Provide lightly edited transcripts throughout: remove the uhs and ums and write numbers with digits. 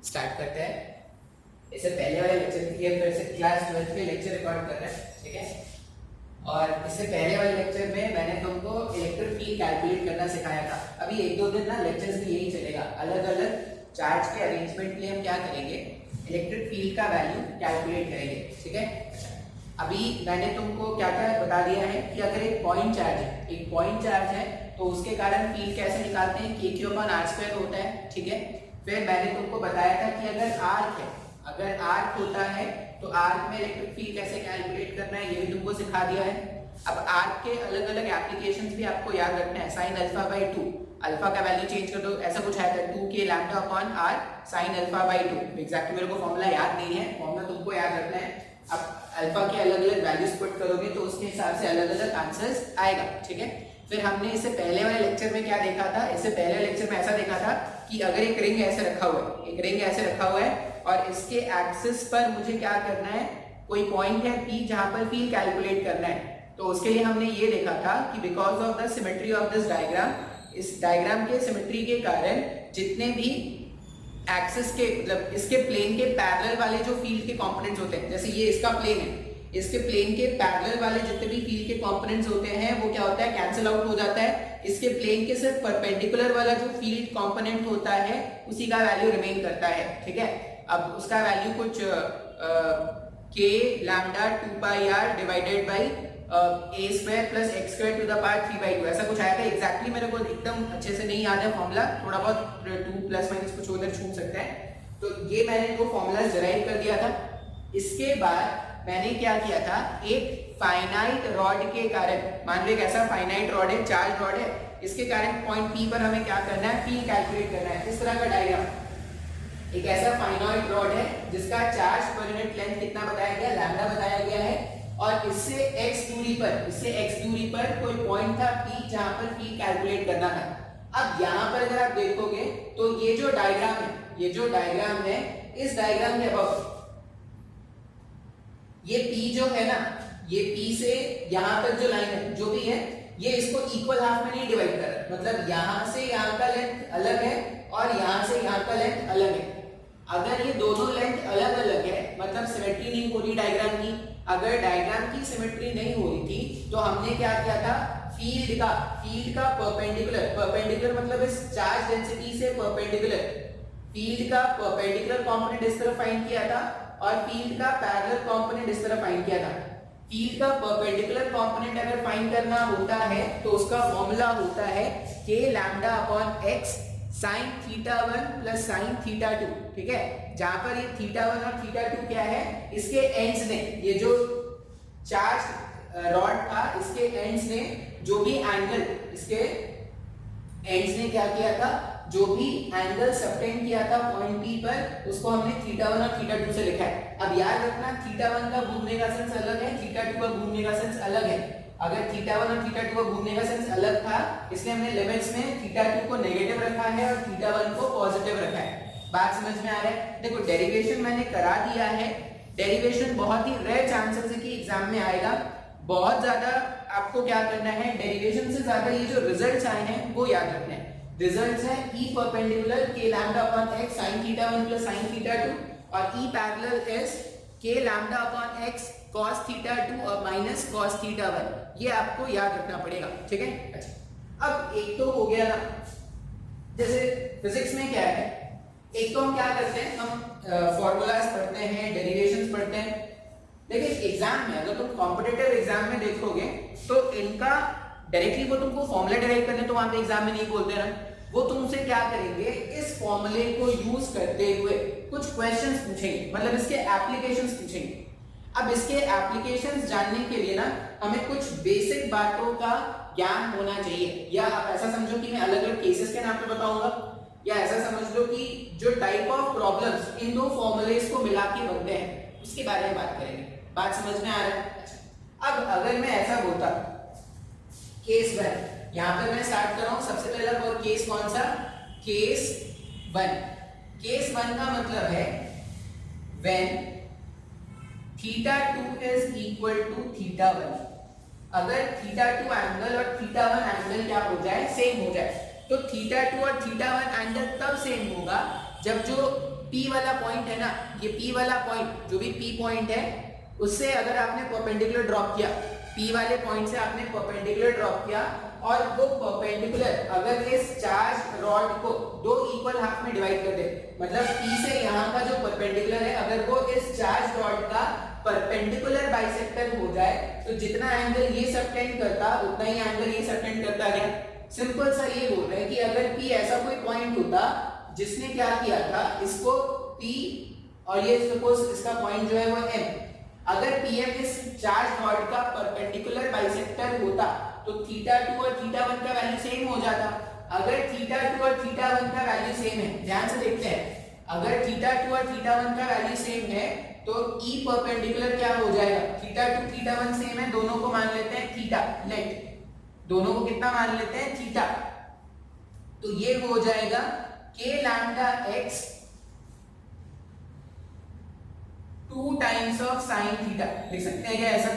Start करते हैं। इससे पहले वाले लेक्चर की फिर से क्लास 12 के लेक्चर रिकॉर्ड कर रहे हैं, ठीक है। और इससे पहले वाले लेक्चर में मैंने तुमको इलेक्ट्रिक फील्ड कैलकुलेट करना सिखाया था। अभी एक दो दिन ना लेक्चर्स में यही चलेगा, अलग अलग चार्ज के अरेंजमेंट के लिए हम क्या करेंगे, इलेक्ट्रिक फील्ड का वैल्यू कैलकुलेट करेंगे, ठीक है। अभी मैंने तुमको क्या क्या बता दिया है कि अगर एक पॉइंट चार्ज है तो उसके कारण फील्ड कैसे निकालते हैं, k/r² होता है, ठीक है। फिर मैंने तुमको बताया था कि अगर आर्क होता है तो आर्क में इलेक्ट्रिक फील्ड कैसे कैलकुलेट करना है, ये भी तुमको सिखा दिया है। अब आर्क के अलग अलग एप्लीकेशंस भी आपको याद रखना है। sin α/2, अल्फा का वैल्यू चेंज कर दो, ऐसा कुछ है 2k λ/r sin α/2। एग्जैक्टली मेरे को फॉर्मूला याद नहीं है, फॉर्मूला तुमको याद रखना है। अब अल्फा के अलग अलग वैल्यूज पुट करोगे तो उसके हिसाब से अलग अलग आंसर्स आएगा, ठीक है। फिर हमने इससे पहले वाले लेक्चर में क्या देखा था, इससे पहले लेक्चर में ऐसा देखा था कि अगर एक रिंग ऐसे रखा हुआ है और इसके एक्सिस पर मुझे क्या करना है, कोई पॉइंट है P जहां पर फील्ड कैलकुलेट करना है। तो उसके लिए हमने ये देखा था कि because of the symmetry of this diagram, इस डायग्राम के सिमेट्री के कारण जितने भी एक्सिस के मतलब इसके प्लेन के पैरेलल वाले जो फील्ड के कंपोनेंट्स होते हैं, जैसे ये इसका प्लेन है, इसके प्लेन के पैरेलल वाले जितने भी फील्ड के कंपोनेंट्स होते हैं वो क्या होता है, कैंसिल आउट हो जाता है। इसके प्लेन के सिर्फ परपेंडिकुलर वाला जो फील्ड कंपोनेंट होता है उसी का वैल्यू रिमेन करता है, ठीक है। अब उसका वैल्यू कुछ k lambda 2πr divided by a² + x² to the power 3/2 ऐसा कुछ आया था। एग्जैक्टली मेरे को एकदम अच्छे से नहीं याद है फॉर्मूला, थोड़ा बहुत 2 प्लस माइनस कुछ उधर छूट सकता है। तो ये मैंने वो फॉर्मूला डिराइव कर दिया था। इसके बाद मैंने क्या किया था, एक फाइनाइट रॉड के कारण, मान लो एक ऐसा फाइनाइट रॉड है, चार्ज रॉड है, इसके कारण पॉइंट P पर हमें क्या करना है, फील्ड कैलकुलेट करना है। इस तरह का डायग्राम, एक ऐसा फाइनाइट रॉड है जिसका चार्ज पर यूनिट लेंथ कितना बताया गया, लैम्डा बताया गया है, और इससे x दूरी पर कोई पॉइंट था P जहां पर फील्ड कैलकुलेट करना था। अब यहां पर अगर आप देखोगे तो ये जो डायग्राम है, इस डायग्राम के अबव ये P जो है ना, ये P से यहां तक जो लाइन है जो भी है, ये इसको इक्वल हाफ में नहीं डिवाइड कर रहा है। मतलब यहां से यहां का लेंथ अलग है और यहां से यहां का लेंथ अलग है। अगर ये दोनों लेंथ अलग अलग है मतलब सिमेट्री नहीं हो रही डायग्राम की। अगर डायग्राम की सिमेट्री नहीं हो रही थी तो हमने क्या किया था, फील्ड का परपेंडिकुलर मतलब इस चार्ज डेंसिटी से परपेंडिकुलर फील्ड का परपेंडिकुलर कंपोनेंट इस तरफ फाइंड किया था और फील्ड का पैरेलल कंपोनेंट इस तरफ फाइंड किया था। फील्ड का परपेंडिकुलर कंपोनेंट अगर फाइंड करना होता है तो उसका फॉर्मूला होता है k λ/x sin θ1 + sin θ2, ठीक है। जहां पर ये θ1 और θ2 क्या है, इसके एंड्स ने, ये जो चार्ज रॉड था इसके एंड्स ने जो भी एंगल, इसके एंड्स ने क्या किया था, जो भी एंगल सबटेंड किया था पॉइंट P पर, उसको हमने θ1 और θ2 से लिखा है। अब याद रखना θ1 का घूमने का सेंस अलग है, θ2 का घूमने का सेंस अलग है। अगर θ1 और θ2 का घूमने का सेंस अलग था, इसलिए हमने लिमिट्स में θ2 को नेगेटिव रखा है और θ1 को पॉजिटिव रखा है। बात समझ में आ रहा है? देखो डेरिवेशन मैंने करा दिया है। डेरिवेशन बहुत ही रेयर चांसेस है कि एग्जाम में आएगा। बहुत ज्यादा आपको क्या करना है, डेरिवेशन से ज्यादा ये जो रिजल्ट्स आए हैं वो याद रखना है। रिजल्ट्स है E perpendicular k λ/x sin θ1 + sin θ2 और E parallel is k λ/x cos θ2 और माइनस cos θ1। ये आपको याद रखना पड़ेगा, ठीक है। अच्छा, अब एक तो हो गया ना, जैसे फिजिक्स में क्या है, एक तो हम क्या करते हैं, हम फॉर्मूलाज पढ़ते हैं, डेरिवेशंस पढ़ते हैं। लेकिन एग्जाम में अगर तुम कॉम्पिटिटिव एग्जाम में देखोगे तो इनका डायरेक्टली वो तुमको फॉर्मूला डिराइव करने तो वहां पे एग्जाम में नहीं बोलते ना, वो तुमसे क्या करेंगे, इस फॉर्मूले को यूज करते हुए कुछ क्वेश्चंस पूछेंगे, मतलब इसके एप्लीकेशंस पूछेंगे। अब इसके एप्लीकेशंस जानने के लिए ना हमें कुछ बेसिक बातों का ज्ञान होना चाहिए। या आप ऐसा समझो कि मैं अलग अलग केसेस के नाम पे बताऊंगा, या ऐसा समझ लो कि जो टाइप ऑफ प्रॉब्लम्स इन दो फॉर्मूलेस को मिला के बनते हैं उसके बारे में बात करेंगे। बात समझ में आ रहा है? अच्छा, अब अगर मैं ऐसा बोलता केस 1, यहां पर मैं स्टार्ट कर रहा हूं। सबसे पहला वो केस कौन सा, केस 1। केस 1 का मतलब है व्हेन θ2 इज इक्वल टू θ1। अगर θ2 एंगल और θ1 एंगल क्या हो जाए, सेम हो जाए, तो θ2 और θ1 एंगल तब सेम होगा जब जो P वाला पॉइंट है ना, ये P वाला पॉइंट जो भी P पॉइंट है उससे अगर आपने परपेंडिकुलर ड्रॉप किया, P वाले पॉइंट से आपने परपेंडिकुलर ड्रॉप किया और वो परपेंडिकुलर अगर इस चार्ज रॉड को दो इक्वल हाफ में डिवाइड कर दे, मतलब P से यहाँ का जो परपेंडिकुलर है अगर वो इस चार्ज रॉड का परपेंडिकुलर बाइसेक्टर हो जाए तो जितना एंगल ये सबटेंड करता उतना ही एंगल ये सबटेंड करता गया। सिंपल सा ये बोल रहे हैं कि अगर P ऐसा कोई पॉइंट होता जिसने क्या किया था, इसको P और ये सपोज इसका पॉइंट जो है वो M, अगर PM इस चार्ज रॉड का परपेंडिकुलर बाइसेक्टर होता तो θ2 और θ1 का वैल्यू सेम हो जाता। अगर θ2 और θ1 का वैल्यू सेम है, ध्यान से देखते हैं, अगर θ2 और θ1 का वैल्यू सेम है तो E परपेंडिकुलर क्या हो जाएगा, θ2 θ1 सेम है, दोनों को मान लेते हैं थीटा, लेट दोनों को कितना मान लेते हैं थीटा, तो ये हो जाएगा k lambda x 2 times of sine theta. लिख सकते हैं क्या ऐसा,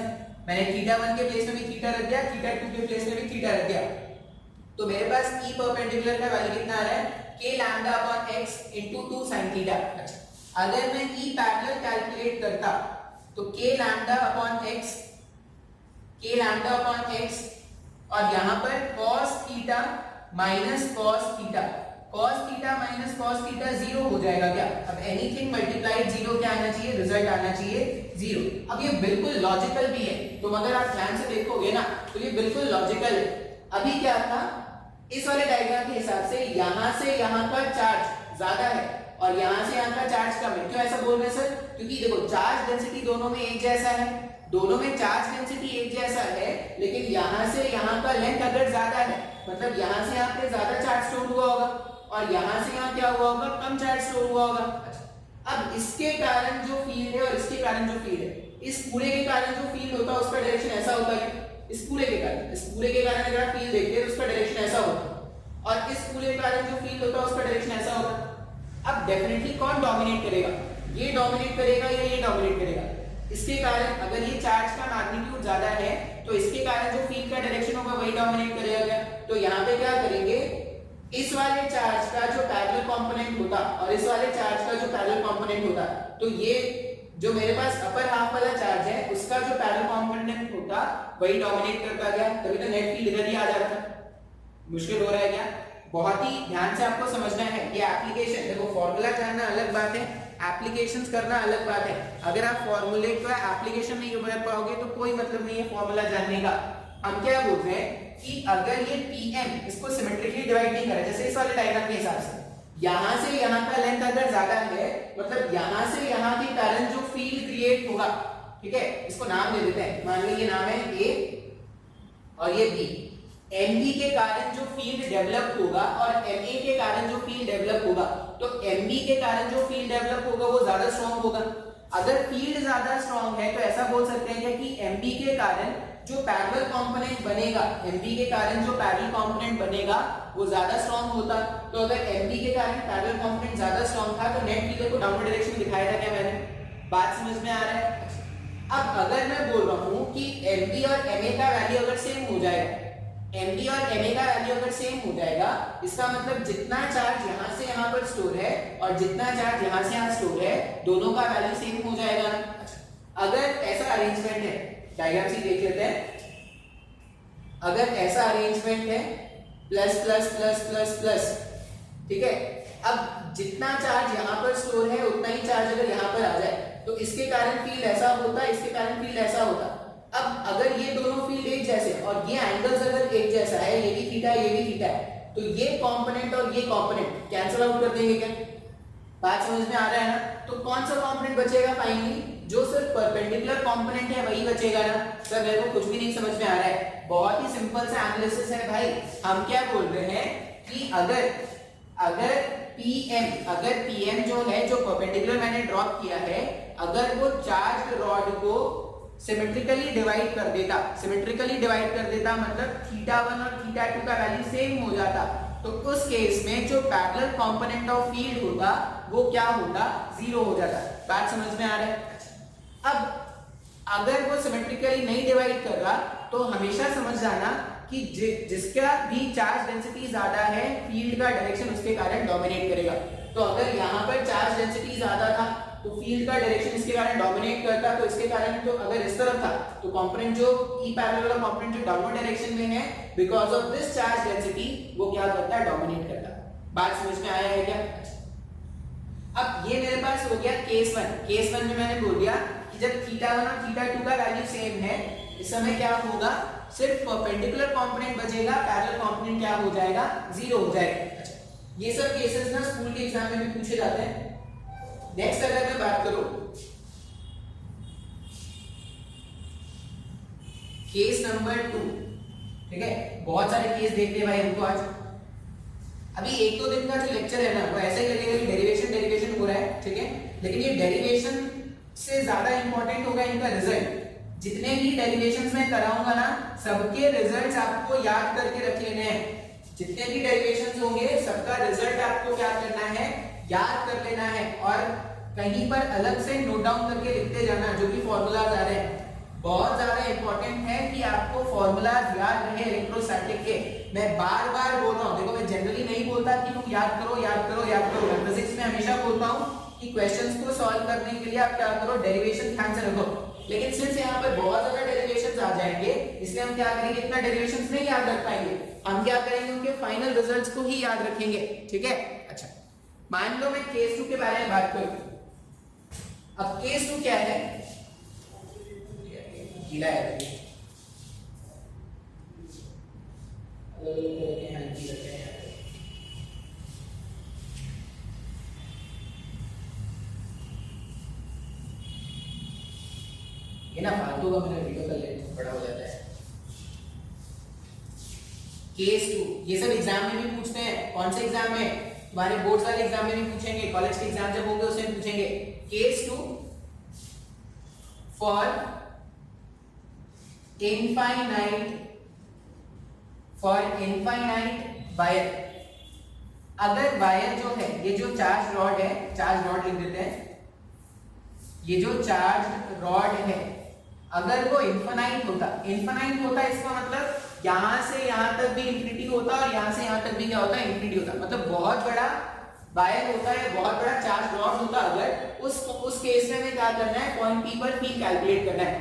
मैंने θ1 के प्लेस में भी थीटा रख दिया, θ2 के प्लेस में भी थीटा रख दिया, तो मेरे पास E परपेंडिकुलर का वैल्यू कितना आ रहा है k lambda upon x into 2 sin theta. अच्छा, अगर मैं E पैरेलल कैलकुलेट करता तो k लैम्डा अपॉन x और यहाँ पर cos theta minus cos theta, cos theta minus cos theta zero हो जाएगा क्या। अब एनीथिंग मल्टीप्लाइड जीरो क्या आना चाहिए, रिजल्ट आना चाहिए जीरो। अब ये बिल्कुल लॉजिकल भी है, तो अगर आप ध्यान से देखोगे ना तो ये बिल्कुल लॉजिकल है। अभी क्या था, इस वाले डायग्राम के हिसाब से यहाँ का चार्ज ज्यादा है और यहाँ से यहाँ का चार्ज कम है। क्यों ऐसा बोल रहे हैं सर, क्योंकि देखो चार्ज डेंसिटी दोनों में एक जैसा है, दोनों में चार्ज डेंसिटी एक जैसा है, लेकिन यहाँ से यहाँ का लेंथ अगर ज्यादा है मतलब यहाँ से यहाँ पे ज्यादा चार्ज स्टोर हुआ होगा और यहाँ से यहाँ क्या हुआ होगा, कम चार्ज स्टोर हुआ होगा। अब इसके कारण जो फील्ड है और इसके कारण जो फील्ड है, इस पूरे के कारण जो फील्ड होता है उसका डायरेक्शन ऐसा होता है, इस पूरे के कारण अगर आप फील्ड देखते हैं तो उसका डायरेक्शन ऐसा होता और इस पूरे के कारण जो फील्ड होता है उसका डायरेक्शन ऐसा होता। अब डेफिनेटली कौन डोमिनेट करेगा, ये डोमिनेट करेगा या ये डोमिनेट करेगा। इसके कारण अगर ये चार्ज का मैग्नीट्यूड ज्यादा है तो इसके कारण जो फील्ड का डायरेक्शन होगा वही डोमिनेट करेगा क्या। तो यहाँ पे क्या करेंगे, इस वाले चार्ज का जो पैरेलल कंपोनेंट होता और इस वाले चार्ज का जो पैरेलल कंपोनेंट होता, तो ये जो मेरे पास अपर हाफ वाला चार्ज है उसका जो पैरेलल कंपोनेंट होता वही डोमिनेट करता गया, तभी तो नेट फील्ड इधर ही आ जाता। मुश्किल हो रहा है क्या, बहुत ही ध्यान से आपको समझना है। ये एप्लीकेशन, देखो फॉर्मूला जानना अलग बात है, एप्लीकेशंस करना अलग बात है। अगर आप फॉर्मूले का एप्लीकेशन नहीं कर पाओगे तो कोई मतलब नहीं है फॉर्मूला जानने का। हम क्या बोल रहे हैं कि अगर ये PM इसको सिमेट्रिकली डिवाइड नहीं करा, जैसे इस वाले डायग्राम के हिसाब से यहाँ से यहाँ का लेंथ अगर ज्यादा है मतलब यहाँ से यहाँ के कारण जो फील्ड क्रिएट होगा, ठीक है, इसको नाम दे देते हैं, मान लीजिए नाम है A और ये B। MB के कारण जो फील्ड डेवलप होगा और MA के कारण जो फील्ड डेवलप होगा, तो MB के कारण जो फील्ड डेवलप होगा वो ज्यादा स्ट्रांग होगा। अगर फील्ड ज्यादा स्ट्रांग है तो ऐसा बोल सकते हैं कि MB के कारण जो पैरेलल कंपोनेंट बनेगा, MB के कारण जो पैरेलल कंपोनेंट बनेगा वो ज्यादा स्ट्रांग होता। तो अगर MB के कारण पैरेलल कंपोनेंट ज्यादा स्ट्रांग था तो नेट फील्ड को डाउनवर्ड डायरेक्शन में दिखाया था क्या मैंने, बात समझ में आ रहा है। अब अगर मैं बोल रहा हूँ कि MB और MA का वैल्यू अगर सेम हो जाएगा, MB और MA का वैल्यू अगर सेम हो जाएगा, इसका मतलब जितना चार्ज यहाँ से यहाँ पर स्टोर है और जितना चार्ज यहाँ से यहाँ स्टोर है दोनों का वैल्यू सेम हो जाएगा। अगर ऐसा अरेंजमेंट है, डायग्राम से देख लेते हैं, अगर ऐसा अरेंजमेंट है plus plus plus plus plus, ठीक है, अब जितना चार्ज यहाँ पर स्टोर है उतना ही चार्ज अगर यहाँ पर आ जाए तो इसके कारण फील्ड ऐसा होता, इसके कारण फील्ड ऐसा होता। अब अगर ये दोनों फील्ड एक जैसे और ये एंगल्स अगर एक जैसा है, ये भी थीटा ये भी थीटा है, तो ये कंपोनेंट और ये कंपोनेंट कैंसिल आउट कर देंगे क्या, बात समझ में आ रहा है ना। तो कौन सा कंपोनेंट बचेगा फाइनली, जो सिर्फ परपेंडिकुलर कंपोनेंट है वही बचेगा ना। सर मेरे को कुछ भी नहीं समझ में आ रहा है, बहुत ही सिंपल सा एनालिसिस है भाई। हम क्या बोल रहे हैं कि अगर PM जो है, जो परपेंडिकुलर मैंने ड्रॉप किया है, अगर वो चार्ज रॉड को सिमेट्रिकली डिवाइड कर देता मतलब θ1 और θ2 का वैल्यू सेम हो जाता, तो उस केस में जो पैरेलल कंपोनेंट ऑफ फील्ड होगा वो क्या होता, जीरो हो जाता। बात समझ में आ रहा है। अब अगर वो सिमेट्रिकली नहीं डिवाइड कर रहा तो हमेशा समझ जाना कि जिसका भी चार्ज डेंसिटी ज्यादा है फील्ड का डायरेक्शन उसके कारण डोमिनेट करेगा। तो अगर यहाँ पर चार्ज चार्ज डेंसिटी ज्यादा था तो फील्ड का डायरेक्शन इसके कारण डोमिनेट करता, तो इसके कारण तो अगर इस तरफ था तो कंपोनेंट जो ई पैरेलल वाला कंपोनेंट जो डाउनवर्ड डायरेक्शन में है because of this charge density वो क्या करता है, डोमिनेट करता। बात समझ में आया है क्या? अब ये मेरे पास हो गया केस 1। केस 1 में मैंने बोल दिया कि जब थीटा 1 और थीटा 2 का वैल्यू सेम है इस समय क्या होगा, सिर्फ परपेंडिकुलर कंपोनेंट बचेगा, पैरेलल कंपोनेंट क्या हो जाएगा, जीरो हो जाएगा। अच्छा, ये सब केसेस ना स्कूल के एग्जाम में भी पूछे जाते हैं। नेक्स्ट अगर मैं बात करूं केस नंबर 2, ठीक है, बहुत सारे केस देखते हैं भाई हमको आज। अभी एक दो दिन का जो लेक्चर है ना वो ऐसा ही लगेगा कि डेरिवेशन हो रहा है, ठीक है, लेकिन ये डेरिवेशन से ज्यादा इंपॉर्टेंट होगा इनका रिजल्ट। जितने भी डेरिवेशंस मैं कराऊंगा ना सबके रिजल्ट्स आपको याद करके रख लेने हैं। जितने भी डेरिवेशंस होंगे सबका रिजल्ट आपको क्या करना है, याद कर लेना है और कहीं पर अलग से नोट डाउन करके लिखते जाना जो भी फॉर्मूलाज आ रहे हैं। बहुत ज्यादा इंपॉर्टेंट है कि आपको फॉर्मूलाज याद रहे इलेक्ट्रोस्टैटिक के। मैं बार बार बोल रहा हूं, देखो मैं जनरली नहीं बोलता कि तुम याद करो याद करो याद करो। मैं फिजिक्स में हमेशा बोलता हूं कि क्वेश्चंस को सॉल्व करने के लिए आप क्या करो, डेरिवेशन ध्यान से रखो। लेकिन सिंस यहाँ पर बहुत ज्यादा डेरिवेशंस आ जाएंगे इसलिए हम क्या करेंगे, इतना डेरिवेशंस नहीं याद रख पाएंगे। हम क्या करेंगे, उनके फाइनल रिजल्ट्स को ही याद रखेंगे, ठीक है। अच्छा, मान लो मैं केस 2 के बारे में बात करूं। अब केस 2 क्या है, गीला है ये ना फालतू का मैंने वीडियो का लेंथ बड़ा हो जाता है। केस 2 ये सब एग्जाम में भी पूछते हैं। कौन से एग्जाम में, तुम्हारे बोर्ड वाले एग्जाम में भी पूछेंगे, कॉलेज के एग्जाम जब होंगे उसमें पूछेंगे। Case 2 for infinite wire. अगर वायर जो है, ये जो चार्ज रॉड है, चार्ज रॉड लिख देते हैं, ये जो चार्ज रॉड है अगर वो इनफाइनाइट होता इसका मतलब यहां से यहां तक भी इंफिनिटी होता और यहां से यहां तक भी क्या होता है, इंफिनिटी होता। मतलब बहुत बड़ा वायर होता है, बहुत बड़ा चार्ज रॉड होता। अगर उस केस में हमें क्या करना है, पॉइंट पी पर फील्ड कैलकुलेट करना है।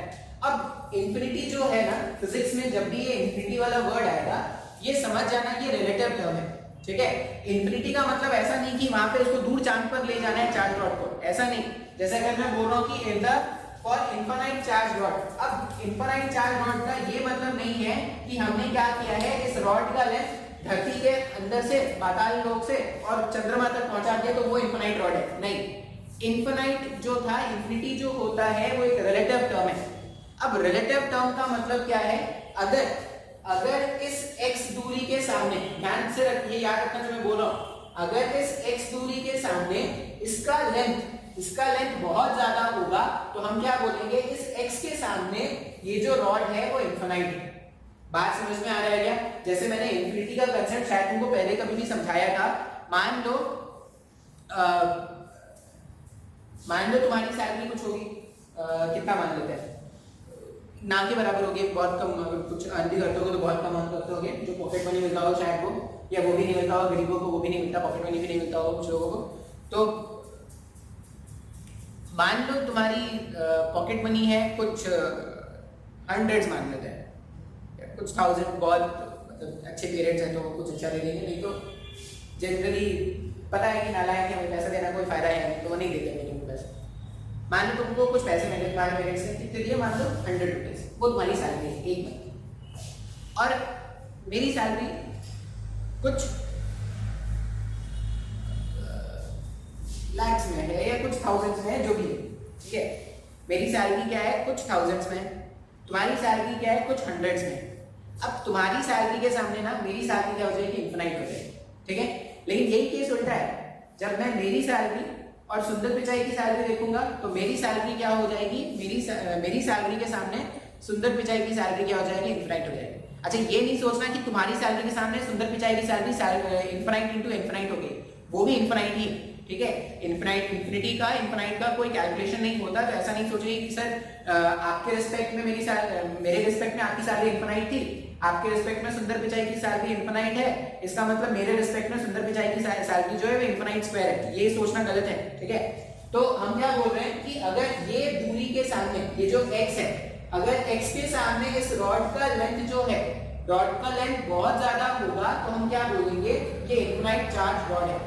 अब इंफिनिटी जो है ना, फिजिक्स में जब भी ये इंफिनिटी वाला वर्ड आएगा ये समझ जाना ये रिलेटिव टर्म है, ठीक है। इंफिनिटी का मतलब ऐसा नहीं कि वहां पे उसको दूर चांद पर ले जाना है चार्ज रॉड को, ऐसा नहीं। जैसे अगर मैं बोल रहा हूं कि in the for infinite charge rod, अब इनफाइनाइट चार्ज रॉड का ये मतलब नहीं है कि हमने क्या किया है, इस रॉड का लेंथ धरती के अंदर से पाताल लोक से और चंद्रमा तक पहुंचा दिया तो वो इनफाइनाइट रॉड है, नहीं। इनफाइनाइट जो था, इंफिनिटी जो होता है वो एक रिलेटिव टर्म है। अब रिलेटिव टर्म का मतलब क्या है, अगर इस x दूरी के सामने, ध्यान से रखिए, याद रखना जो मैं बोल रहा हूं, अगर इस x दूरी के सामने इसका लेंथ बहुत ज्यादा होगा तो हम क्या बोलेंगे, इस x के सामने ये जो रॉड है वो इनफाइनाइट है। बात समझ में आ रहा है क्या? जैसे मैंने इंफिनिटी का कंसेप्ट शायद तुमको पहले कभी भी समझाया था। मान लो तुम्हारी सैलरी कुछ होगी, कितना मान लेते हैं, ना के बराबर होगी, बहुत कम, कुछ अर्न भी करते होगे तो बहुत कम अर्न करते होगे, जो पॉकेट मनी मिलता होगा शायद वो, या वो भी नहीं मिलता होगा, गरीबों को वो भी नहीं मिलता, पॉकेट मनी भी नहीं मिलता होगा कुछ लोगों को। तो मान लो तुम्हारी पॉकेट मनी है कुछ हंड्रेड्स मान लेते हैं, कुछ थाउजेंड, बहुत मतलब अच्छे पेरेंट्स हैं तो कुछ अच्छा ले लेंगे, नहीं तो जनरली पता है कि नालायक है, हमें पैसा देना कोई फायदा है नहीं तो वो नहीं देते मेरे को पैसे। मान लो तुमको कुछ पैसे मिले तुम्हारे पेरेंट्स से, कितने लिए, मान लो 100 रुपीज, वो तुम्हारी सैलरी है एक महीने, और मेरी सैलरी कुछ लैक्स में है या कुछ थाउजेंड्स में है, जो भी है, ठीक है। मेरी सैलरी क्या है, कुछ थाउजेंड्स में, तुम्हारी सैलरी क्या है, कुछ हंड्रेड्स में। अब तुम्हारी सैलरी के सामने ना मेरी सैलरी क्या हो जाएगी, इनफिनाइट हो जाएगी, ठीक है। लेकिन यही केस उल्टा है, जब मैं मेरी सैलरी और सुंदर पिचाई की सैलरी देखूंगा तो मेरी सैलरी क्या हो जाएगी, मेरी सैलरी के सामने सुंदर पिचाई की सैलरी क्या हो जाएगी, इनफिनाइट हो जाएगी। अच्छा, ये नहीं सोचना कि तुम्हारी सैलरी के सामने सुंदर पिचाई की सैलरी इनफिनाइट इंटू इनफिनाइट हो गई, वो भी इनफिनाइट ही। ठीक है। इन्फिनिटी का इन्फिनाइट का कोई कैलकुलेशन नहीं होता, तो ऐसा नहीं सोचिए कि सर आपके रिस्पेक्ट में मेरे रिस्पेक्ट में आपकी सैलरी इन्फिनाइट थी, आपके रिस्पेक्ट में सुंदर पिचाई की सैलरी इन्फिनाइट है, इसका मतलब मेरे रिस्पेक्ट में सुंदर पिचाई की सैलरी जो है वो इन्फिनाइट स्क्वायर है, ये सोचना गलत है, ठीक है। तो हम क्या बोल रहे हैं कि अगर ये दूरी के सामने ये जो x है, अगर x के सामने इस रॉड का लेंथ जो है, रॉड का लेंथ बहुत ज्यादा होगा तो हम क्या बोलेंगे, ये इन्फिनाइट चार्ज रॉड है,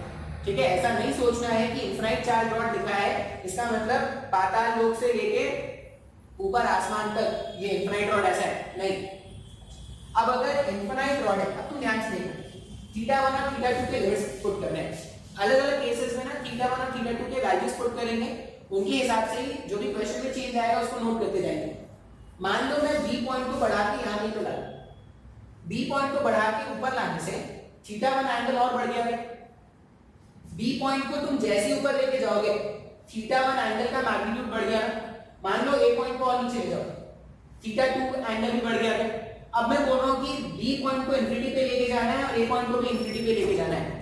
ठीक है। ऐसा नहीं सोचना है कि इन्फिनाइट चार्ज रॉड लिखा है इसका मतलब पाताल लोक से लेके ऊपर आसमान तक ये इन्फिनाइट रॉड ऐसा है, नहीं। अब अगर इन्फिनाइट रॉड है, अब तुम ध्यान से देखो, थीटा 1 और थीटा 2 के लिमिट्स पुट करने हैं, अलग अलग केसेस में ना थीटा 1 और थीटा 2 के वैल्यूज पुट करेंगे, उनके हिसाब से ही जो भी क्वेश्चन में चेंज आएगा उसको नोट करते जाएंगे। मान लो मैं बी पॉइंट को बढ़ा के यहां नहीं तो ला, बी पॉइंट को बढ़ा के ऊपर लाने से थीटा 1 एंगल और बढ़ गया है। बी पॉइंट को तुम जैसे ऊपर लेके जाओगे थीटा 1 एंगल का मैग्नीट्यूड बढ़ गया। मान लो ए पॉइंट को और नीचे ले जाओ, थीटा 2 एंगल भी बढ़ गया है। अब मैं बोल रहा हूं कि बी पॉइंट को इंफिनिटी पे लेके जाना है और ए पॉइंट को भी इंफिनिटी पे लेके जाना है।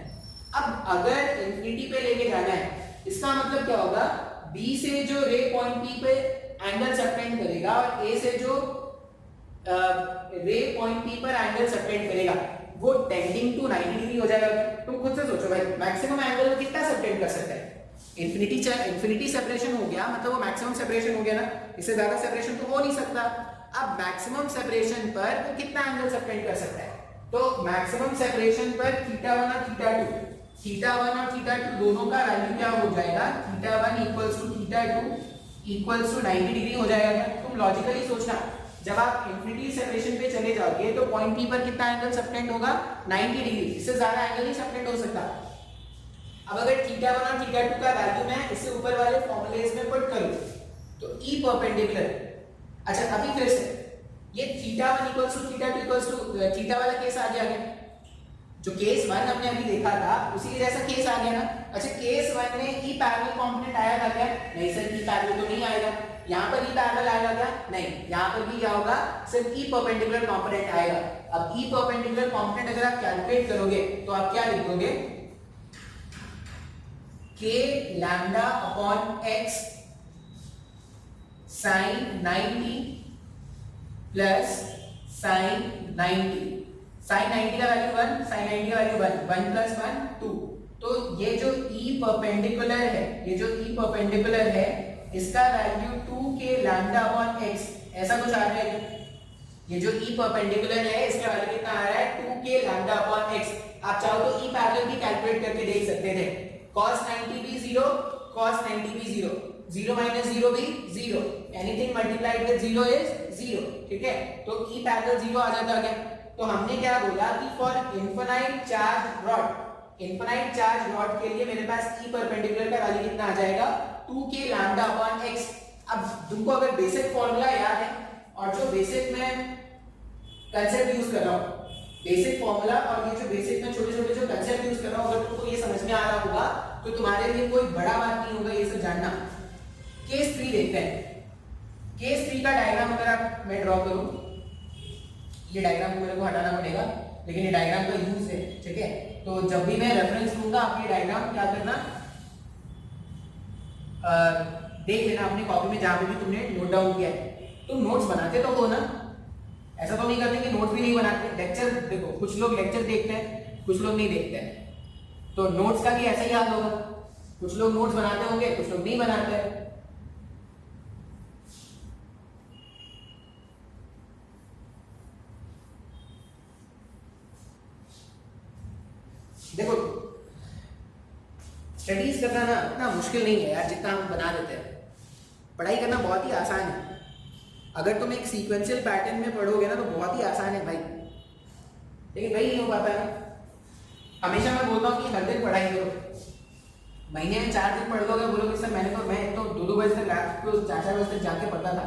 अब अगर इंफिनिटी पे लेके जाना है इसका मतलब क्या होगा, बी से जो रे पॉइंट पी पे एंगल सबटेंड करेगा और ए से जो रे पॉइंट पी पर एंगल सबटेंड करेगा वो टेंडिंग टू 90 डिग्री हो जाएगा। तुम खुद से सोचो भाई, मैक्सिमम एंगल वो कितना सबटेंड कर सकता है, इंफिनिटी सेपरेशन हो गया मतलब वो मैक्सिमम सेपरेशन हो गया ना, इससे ज्यादा सेपरेशन तो हो नहीं सकता। अब मैक्सिमम सेपरेशन पर वो कितना एंगल सबटेंड कर सकता है, तो मैक्सिमम सेपरेशन पर थीटा 1 और थीटा 2, थीटा 1 और थीटा 2 दोनों का वैल्यू क्या हो जाएगा, theta 1 equals to theta 2 equals to 90 degree हो जाएगा। तुम लॉजिकली सोचना, जब आप इंफिनिटी सेपरेशन पे चले जाओगे तो पॉइंट पी पर कितना एंगल सबटेंड होगा, 90 डिग्री, इससे ज्यादा एंगल नहीं सबटेंड हो सकता। अब अगर थीटा 1 और थीटा 2 का वैल्यू मैं इससे ऊपर वाले फॉर्मूलेज में पुट करूं तो ई परपेंडिकुलर, अच्छा अभी फिर से ये theta 1 equals to theta 2 equals to theta वाला केस आ गया, जो केस 1 हमने अभी देखा था उसी के जैसा केस आ गया ना। अच्छा केस 1 में ई पैरेलल कंपोनेंट आया था क्या, नहीं सर ई पैरेलल तो नहीं आएगा। यहाँ पर ई पैरेलल आएगा क्या, नहीं, यहाँ पर भी क्या होगा, सिर्फ ई परपेंडिकुलर कंपोनेंट आएगा। अब ई परपेंडिकुलर कंपोनेंट अगर आप कैलकुलेट करोगे तो आप क्या लिखोगे, k lambda upon x sin 90 plus sin 90, sin 90 का वैल्यू 1, sin 90 का वैल्यू 1, 1 प्लस 1 2। तो ये जो e परपेंडिकुलर है, ये जो e परपेंडिकुलर है इसका value 2k lambda upon x ऐसा कुछ आ रहा है। ये जो e परपेंडिकुलर है इसका वैल्यू कितना आ रहा है, 2k लैम्डा अपॉन x। आप चाहो तो e पैरेलल भी कैलकुलेट करके देख सकते थे, cos 90 भी 0, cos 90 भी 0, 0 माइनस 0 भी 0, एनीथिंग मल्टीप्लाइड विद 0 इज 0, ठीक है। तो e पैरेलल 0 आ जाता है। तो हमने क्या बोला कि for infinite charge rod, infinite charge rod के लिए मेरे पास e परपेंडिकुलर का वैल्यू कितना आ जाएगा, 2k लैम्डा अपॉन x। अब तुमको अगर बेसिक फार्मूला याद है और जो बेसिक में कंसेप्ट यूज कर रहा हूं, बेसिक फार्मूला और ये जो बेसिक में छोटे छोटे जो कंसेप्ट यूज कर रहा हूं, अगर तुमको ये समझ में आ रहा होगा तो तुम्हारे लिए कोई बड़ा बात नहीं होगा ये सब जानना। केस 3 देखते हैं। केस 3 का डायग्राम अगर आप मैं ड्रॉ करूं, ये डायग्राम को मेरे को हटाना पड़ेगा लेकिन ये डायग्राम का यूज है, ठीक है। तो जब भी मैं रेफरेंस दूंगा आप ये डायग्राम क्या करना, देख लेना अपनी कॉपी में जहां पे भी तुमने नोट डाउन किया है। तुम नोट्स बनाते तो हो ना, ऐसा तो नहीं करते कि नोट्स भी नहीं बनाते। लेक्चर देखो, कुछ लोग लेक्चर देखते हैं कुछ लोग नहीं देखते हैं, तो नोट्स का भी ऐसा ही हाल होगा, कुछ लोग नोट्स बनाते होंगे कुछ लोग नहीं बनाते। देखो स्टडीज करना ना इतना मुश्किल नहीं है यार जितना हम बना देते हैं। पढ़ाई करना बहुत ही आसान है, अगर तुम एक सीक्वेंशियल पैटर्न में पढ़ोगे ना तो बहुत ही आसान है भाई, लेकिन वही नहीं हो पाता है ना। हमेशा मैं बोलता हूँ कि हर दिन पढ़ाई करो, महीने में 4 दिन पढ़ लोगे, बोलोगे सर मैं तो 2-2 बजे तक रात को 4-4 बजे तक जाके पढ़ता था,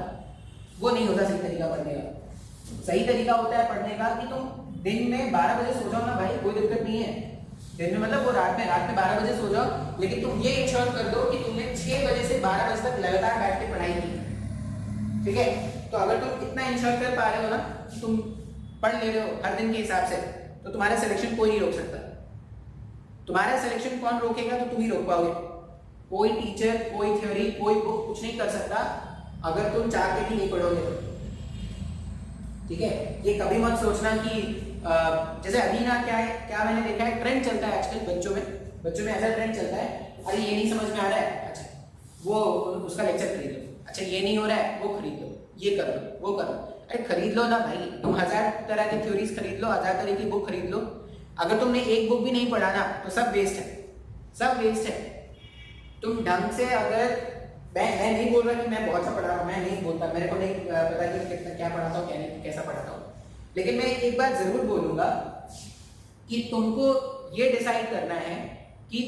वो नहीं होता सही तरीका पढ़ने का। सही तरीका होता है पढ़ने का कि तुम दिन में 12 बजे सो जाओ ना भाई, कोई दिक्कत नहीं है। दिन में मतलब वो रात में 12 बजे सो जाओ, लेकिन तुम ये इंश्योर कर दो कि तुमने 6 बजे से 12 बजे तक लगातार बैठ के पढ़ाई की, ठीक है। तो अगर तुम इतना इंश्योर कर पा रहे हो ना कि तुम पढ़ ले रहे हो हर दिन के हिसाब से, तो तुम्हारा सिलेक्शन कोई नहीं रोक सकता। तुम्हारा सिलेक्शन कौन रोकेगा? तो तुम ही रोक पाओगे। कोई टीचर, कोई थ्योरी, कोई बुक कुछ नहीं कर सकता अगर तुम चाह के भी नहीं पढ़ोगे तो। ठीक है, ये कभी मत सोचना कि जैसे अभी ना क्या मैंने देखा है, ट्रेंड चलता है आजकल बच्चों में ऐसा ट्रेंड चलता है, अरे ये नहीं समझ में आ रहा है, अच्छा वो उसका लेक्चर खरीद लो, अच्छा ये नहीं हो रहा है वो खरीद लो, ये कर लो वो कर लो। अरे खरीद लो ना भाई, तुम 1000 तरह की थ्योरीज खरीद लो, 1000 तरह की बुक खरीद लो, अगर तुमने एक बुक भी नहीं पढ़ा ना तो सब वेस्ट है, सब वेस्ट है। तुम ढंग से अगर मैं नहीं बोल रहा कि मैं बहुत सा पढ़ा रहा हूँ, मैं नहीं बोलता, मेरे को नहीं पता कि कितना क्या पढ़ाता हूँ क्या नहीं, कैसा पढ़ाता हूँ, लेकिन मैं एक बात जरूर बोलूंगा कि तुमको ये डिसाइड करना है कि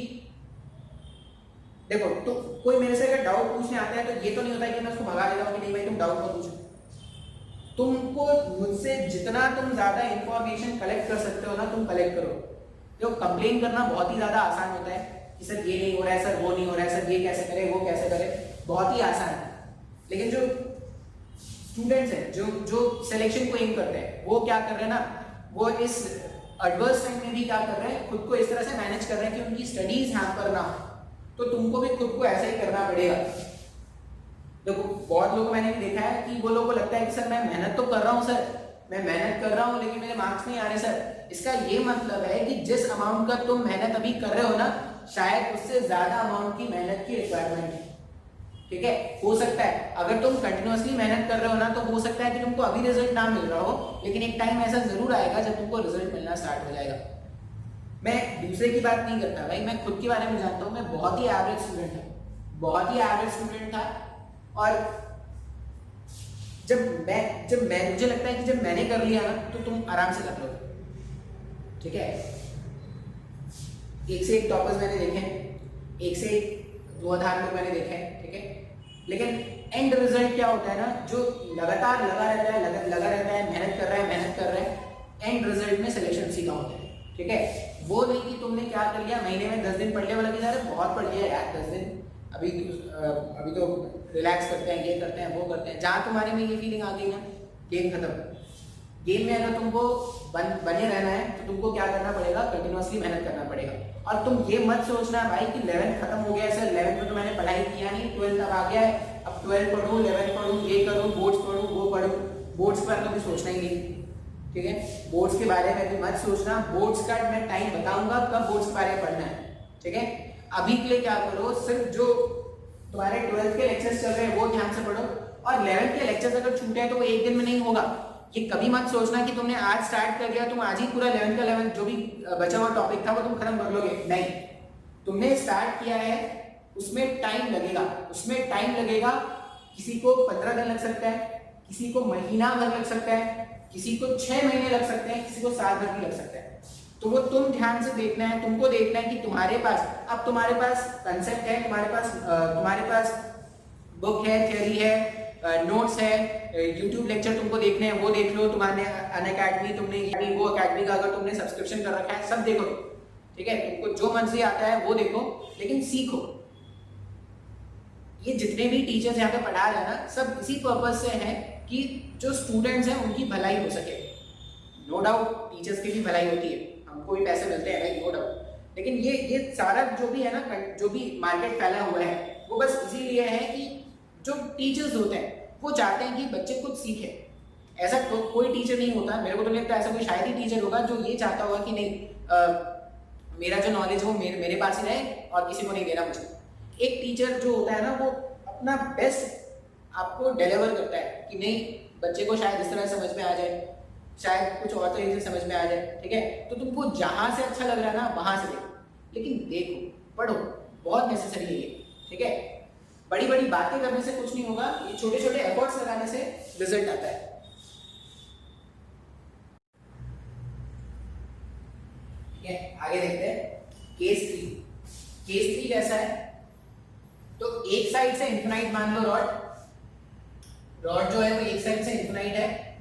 देखो, तो कोई मेरे से अगर डाउट पूछने आता है तो ये तो नहीं होता है कि मैं उसको भगा देता हूँ कि नहीं भाई तुम डाउट मत पूछो। तुमको मुझसे जितना तुम ज्यादा इंफॉर्मेशन कलेक्ट कर सकते हो ना तुम कलेक्ट करो। तो कंप्लेन करना बहुत ही ज्यादा आसान होता है कि सर ये नहीं हो रहा है, सर वो नहीं हो रहा है, सर ये कैसे करे वो कैसे करे, बहुत ही आसान है। लेकिन जो स्टूडेंट्स हैं, जो सिलेक्शन को एम करते हैं, वो क्या कर रहे हैं ना, वो इस एडवर्स टाइम में भी क्या कर रहे हैं, खुद को इस तरह से मैनेज कर रहे हैं कि उनकी स्टडीज हैम्पर ना हो। तो तुमको भी खुद को ऐसा ही करना पड़ेगा। देखो बहुत लोगों को मैंने भी देखा है कि वो लोगों को लगता है कि सर मैं मेहनत तो कर रहा हूँ, सर मैं मेहनत कर रहा हूँ लेकिन मेरे मार्क्स नहीं आ रहे सर। इसका ये मतलब है कि जिस अमाउंट का तुम मेहनत अभी कर रहे हो ना, शायद उससे ज्यादा अमाउंट की मेहनत की रिक्वायरमेंट है। ठीक है, हो सकता है अगर तुम कंटिन्यूअसली मेहनत कर रहे हो ना तो हो सकता है कि तुमको अभी रिजल्ट ना मिल रहा हो, लेकिन एक टाइम ऐसा जरूर आएगा जब तुमको रिजल्ट मिलना स्टार्ट हो जाएगा। मैं दूसरे की बात नहीं करता भाई, मैं खुद के बारे में जानता हूँ। मैं बहुत ही एवरेज स्टूडेंट था, बहुत ही एवरेज स्टूडेंट था। और जब मैं मुझे लगता है कि जब मैंने कर लिया ना तो तुम आराम से कर लोगे। ठीक है, एक से एक टॉपर्स मैंने देखे हैं, एक से एक धुआंधार लोग मैंने देखे हैं। ठीक है, लेकिन एंड रिजल्ट क्या होता है ना, जो लगातार लगा रहता है, मेहनत कर रहा है, एंड रिजल्ट में सिलेक्शन सीधा होता है। ठीक है, वो नहीं कि तुमने क्या कर लिया, महीने में 10 दिन पढ़ लिया, बोला कि यार बहुत पढ़ लिया यार 10 दिन, अभी तो रिलैक्स करते हैं, ये करते हैं वो करते हैं। जहाँ तुम्हारे में ये फीलिंग आ गई ना, गेम खत्म। गेम में अगर तुमको बने रहना है तो तुमको क्या करना पड़ेगा, कंटिन्यूअसली मेहनत करना पड़ेगा। और तुम ये मत सोचना भाई कि 11th खत्म हो गया है, सर 11th में तो मैंने पढ़ाई किया नहीं, 12th अब आ गया है, अब 12th पढ़ूँ, 11th पढ़ूँ, ये करूँ, बोर्ड्स पढ़ूँ, वो पढ़ूँ। बोर्ड्स के बारे में भी सोचना ही नहीं। ठीक है, बोर्ड्स के बारे में भी मत सोचना। बोर्ड्स का मैं टाइम बताऊंगा कब बोर्ड्स के बारे में पढ़ना है। ठीक है, अभी के लिए क्या करो, सिर्फ जो तुम्हारे 12th के लेक्चर्स चल रहे हैं वो ध्यान से पढ़ो, और 11th के लेक्चर्स अगर छूटे हैं तो वो एक दिन में नहीं होगा। ये कभी मत सोचना कि तुमने आज स्टार्ट कर दिया, तुम आज ही पूरा 11th का 11th जो भी बचा हुआ टॉपिक था वो तुम खत्म कर लोगे, नहीं। तुमने स्टार्ट किया है, उसमें टाइम लगेगा। किसी को 15 दिन लग सकता है, किसी को महीना भर लग सकता है, किसी को 6 महीने लग सकते हैं, किसी को साल भर भी लग सकता है। तो वो तुम ध्यान से देखना है, तुमको देखना है कि तुम्हारे पास कंसेप्ट है, तुम्हारे पास बुक है, थ्योरी है, नोट्स है, यूट्यूब लेक्चर तुमको देखने हैं वो देख लो, तुम्हारे अनअकैडमी तुमने वो अकेडमी का अगर तुमने सब्सक्रिप्शन कर रखा है सब देखो। ठीक है, तुमको जो मन से आता है वो देखो, लेकिन सीखो। ये जितने भी टीचर्स यहाँ पे पढ़ा रहे हैं ना, सब इसी पर्पज से हैं कि जो स्टूडेंट्स हैं उनकी भलाई हो सके। नो डाउट टीचर्स की भी भलाई होती है, हमको भी पैसे मिलते हैं भाई, नो डाउट। लेकिन ये सारा जो भी है ना, जो भी मार्केट फैला हुआ है वो बस इसीलिए है कि जो टीचर्स होते हैं वो चाहते हैं कि बच्चे कुछ सीखें। ऐसा कोई टीचर नहीं होता, मेरे को तो नहीं लगता ऐसा कोई शायद ही टीचर होगा जो ये चाहता होगा कि नहीं मेरा जो नॉलेज हो मेरे पास ही रहे और किसी को नहीं देना मुझे। एक टीचर जो होता है ना वो अपना बेस्ट आपको डिलीवर करता है कि नहीं बच्चे को शायद इस तरह समझ में आ जाए, शायद कुछ और तरीके से समझ में आ जाए। ठीक है, तो तुमको जहां से अच्छा लग रहा है ना वहां से देखो, लेकिन देखो, पढ़ो, बहुत नेसेसरी है ये। ठीक है, बड़ी बड़ी बातें करने से कुछ नहीं होगा, ये छोटे छोटे एफर्ट्स लगाने से रिजल्ट आता है। ठीक है, आगे देखते हैं केस 3 कैसा है। तो एक साइड से इन्फिनाइट मान लो रॉड जो है वो एक साइड से इन्फिनाइट है,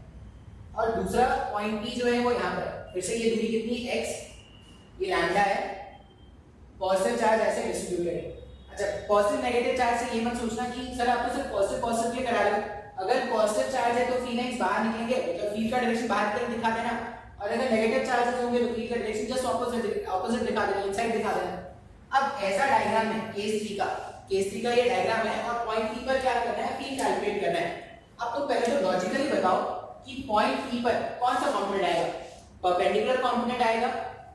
और दूसरा पॉइंट P जो है वो यहाँ पर, फिर से ये दूरी कितनी x, ये लैम्डा है, पॉजिटिव चार्ज ऐसे डिस्ट्रीब्यूटेड है। अच्छा, पॉजिटिव नेगेटिव चार्ज से ये मत सोचना कि सर आप तो सिर्फ पॉजिटिव के करा लो। अगर पॉजिटिव चार्ज है तो फील्ड लाइंस बाहर निकलेंगे, मतलब फील्ड का डायरेक्शन बाहर की तरफ दिखा देना, और अगर नेगेटिव चार्जेस होंगे तो फील्ड का डायरेक्शन जस्ट ऑपोजिट दिखा देना, इनसाइड दिखा देना। अब ऐसा डायग्राम है केस 3 का ये डायग्राम है और पॉइंट P पर क्या करना है, फील्ड कैलकुलेट करना है। अब तो पहले तो लॉजिकली बताओ कि पॉइंट P पर कौन सा कंपोनेंट आएगा, परपेंडिकुलर कंपोनेंट आएगा,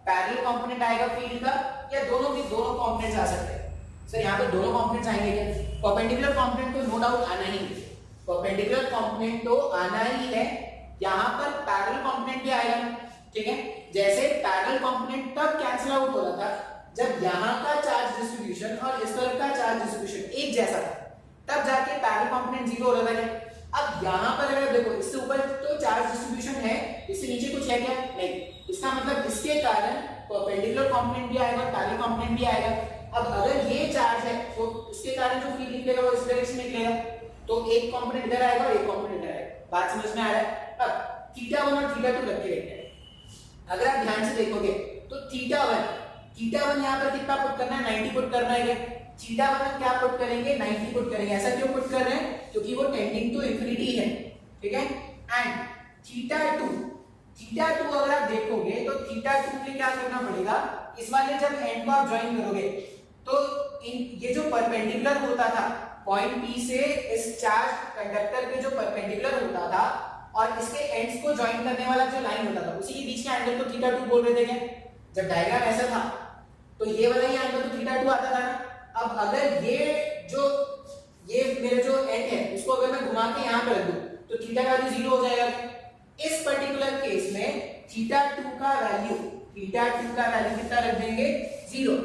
पैरेलल कंपोनेंट आएगा फील्ड का, या दोनों कंपोनेंट्स आ सकते हैं। सर यहाँ पे दोनों कंपोनेंट्स आएंगे क्या? परपेंडिकुलर कंपोनेंट तो नो डाउट आना ही है, परपेंडिकुलर कंपोनेंट तो आना ही है। यहाँ पर पैरेलल कंपोनेंट भी आएगा, ठीक है। जैसे पैरेलल कंपोनेंट तब कैंसिल आउट हो रहा था जब यहाँ का चार्ज डिस्ट्रीब्यूशन और इस तरफ का चार्ज डिस्ट्रीब्यूशन एक जैसा था, तब जाके पैरेलल कंपोनेंट जीरो हो रहा था। अब यहाँ पर अगर देखो, इससे ऊपर तो चार्ज डिस्ट्रीब्यूशन है, इससे नीचे कुछ है क्या? नहीं। इसका मतलब इसके कारण परपेंडिकुलर कंपोनेंट भी आएगा, पैरेलल कंपोनेंट भी आएगा। अब अगर ये चार्ज है तो इसके कारण जो फील्ड निकलेगा वो इस डायरेक्शन में निकलेगा, तो एक कंपोनेंट इधर आएगा और एक कंपोनेंट इधर आएगा। बात समझ में आ रहा है? अब थीटा 1 और थीटा 2 रख के देखते हैं। अगर आप ध्यान से देखोगे तो थीटा 1 यहाँ पर कितना पुट करना है, 90 पुट करना है। थीटा 1 क्या पुट करेंगे, 90 पुट करेंगे। ऐसा क्यों पुट कर रहे हैं? क्योंकि वो टेंडिंग टू इंफिनिटी है, ठीक है। एंड थीटा 2 अगर आप देखोगे तो थीटा 2 के क्या करना पड़ेगा, इस वाले जब एंड को आप ज्वाइन करोगे तो ये जो परपेंडिकुलर होता था पॉइंट P से इस चार्ज कंडक्टर के जो परपेंडिकुलर होता था और इसके एंड्स को ज्वाइन करने वाला जो लाइन होता था, उसी के बीच के एंगल को थीटा 2 बोल रहे थे क्या? जब डायग्राम ऐसा था तो ये वाला ही एंगल तो थीटा 2 आता था ना। अब अगर ये मेरे जो एंड है उसको अगर मैं घुमा के यहाँ पर रख दूं तो थीटा का वैल्यू 0 हो जाएगा। इस पर्टिकुलर केस में थीटा 2 का वैल्यू कितना रख देंगे, 0।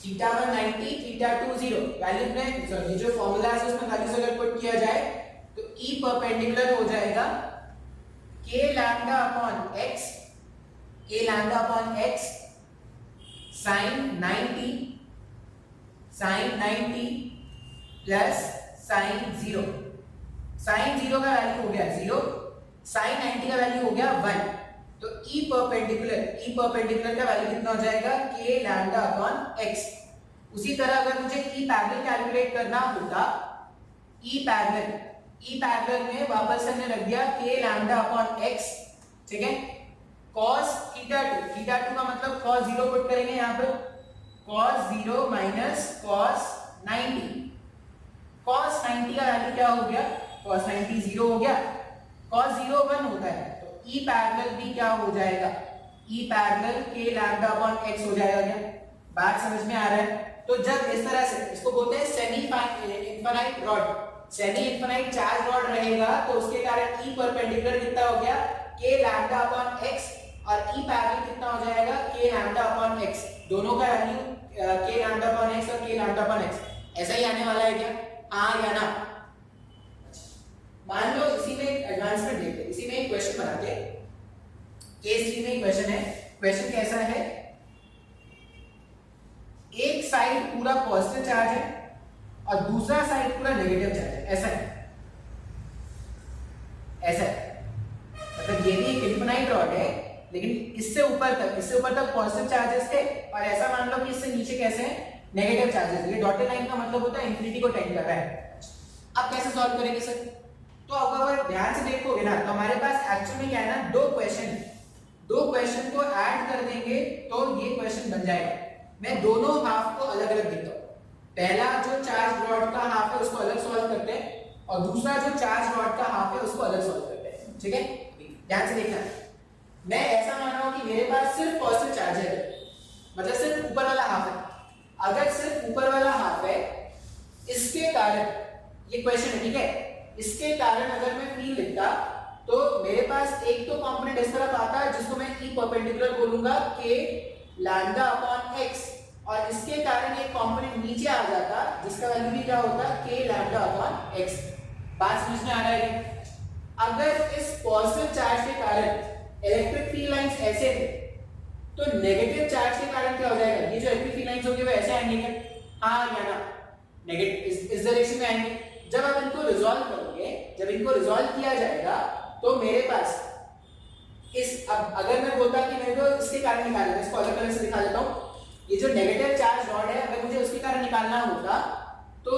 Theta 1 90, theta 2 0। वैल्यू में ये जो फार्मूला है उसमें वैल्यूज अगर पुट किया जाए तो E परपेंडिकुलर हो जाएगा k lambda upon x sin 90 plus sin 0। sin 0 का वैल्यू हो गया 0, sin 90 का वैल्यू हो गया 1। तो E परपेंडिकुलर का वैल्यू कितना हो जाएगा, k लैम्डा अपॉन x। उसी तरह अगर मुझे E पैरेलल कैलकुलेट करना होता, E पैरेलल में वापस हमने रख दिया k लैम्डा अपॉन x, ठीक है। cos थीटा 2 का मतलब cos 0 पुट करेंगे यहाँ पर, cos 0 माइनस cos 90। cos 90 का वैल्यू क्या हो गया, cos 90 0 हो गया, cos 0 1 होता है। E पैरेलल भी क्या हो जाएगा, E parallel k lambda upon x हो जाएगा। क्या बात समझ में आ रहा है? तो जब इस तरह से, इसको बोलते हैं semi infinite rod, semi infinite charge rod रहेगा तो उसके कारण E परपेंडिकुलर कितना हो गया, k लैम्डा अपॉन x, और E पैरेलल कितना हो जाएगा, k लैम्डा अपॉन x। दोनों का value k lambda upon x और k लैम्डा अपॉन x ऐसा ही आने वाला है क्या, हाँ या ना? मान लो इसी में एक एडवांसमेंट देखते हैं, इसी में एक क्वेश्चन बनाते हैं। केस 3 में क्वेश्चन है, क्वेश्चन कैसा है, एक साइड पूरा पॉजिटिव चार्ज है और दूसरा साइड पूरा नेगेटिव चार्ज है, ऐसा है। मतलब ये भी एक इनफिनाइट रॉड है लेकिन इससे ऊपर तक पॉजिटिव चार्जेस थे और ऐसा मान लो कि इससे नीचे कैसे हैं, नेगेटिव चार्जेस। ये डॉटेड लाइन का मतलब होता है इंफिनिटी को टेंड कर रहा है। अब कैसे सॉल्व करेंगे सर? तो अगर ध्यान से देखोगे ना तो हमारे पास एक्चुअल में क्या है ना, दो क्वेश्चन को ऐड कर देंगे तो ये क्वेश्चन बन जाएगा। मैं दोनों हाफ को अलग अलग देता हूँ। पहला जो चार्ज रॉड का हाफ है उसको अलग सॉल्व करते हैं और दूसरा जो चार्ज रॉड का हाफ है उसको अलग सॉल्व करते हैं, ठीक है। ध्यान से देखना, मैं ऐसा मान रहा हूँ कि मेरे पास सिर्फ पॉजिटिव चार्ज है, मतलब सिर्फ ऊपर वाला हाफ है। अगर सिर्फ ऊपर वाला हाफ है, इसके कारण ये क्वेश्चन है, ठीक है, इसके कारण अगर मैं फील्ड लिखता तो मेरे पास एक तो कंपोनेंट इस तरफ आता है जिसको मैं E परपेंडिकुलर बोलूंगा k लैम्डा अपॉन x, और इसके कारण एक कंपोनेंट नीचे आ जाता जिसका वैल्यू भी क्या होता k लैम्डा अपॉन x। बात समझ में आ रहा है? अगर इस पॉजिटिव चार्ज के कारण इलेक्ट्रिक फील्ड लाइंस ऐसे थे तो नेगेटिव चार्ज के कारण क्या हो जाएगा, ये जो इलेक्ट्रिक फील्ड लाइंस होंगे वो ऐसे आएंगे, हाँ या ना? नेगेटिव इस डायरेक्शन में आएंगे। जब आप इनको रिजॉल्व करोगे, जब इनको रिजॉल्व किया जाएगा तो मेरे पास इस, अब अगर मैं बोलता कि मेरे को इसके कारण निकालना है, इसको अलग कलर से दिखा देता हूँ। ये जो नेगेटिव चार्ज रॉड है अगर मुझे उसके कारण निकालना होता तो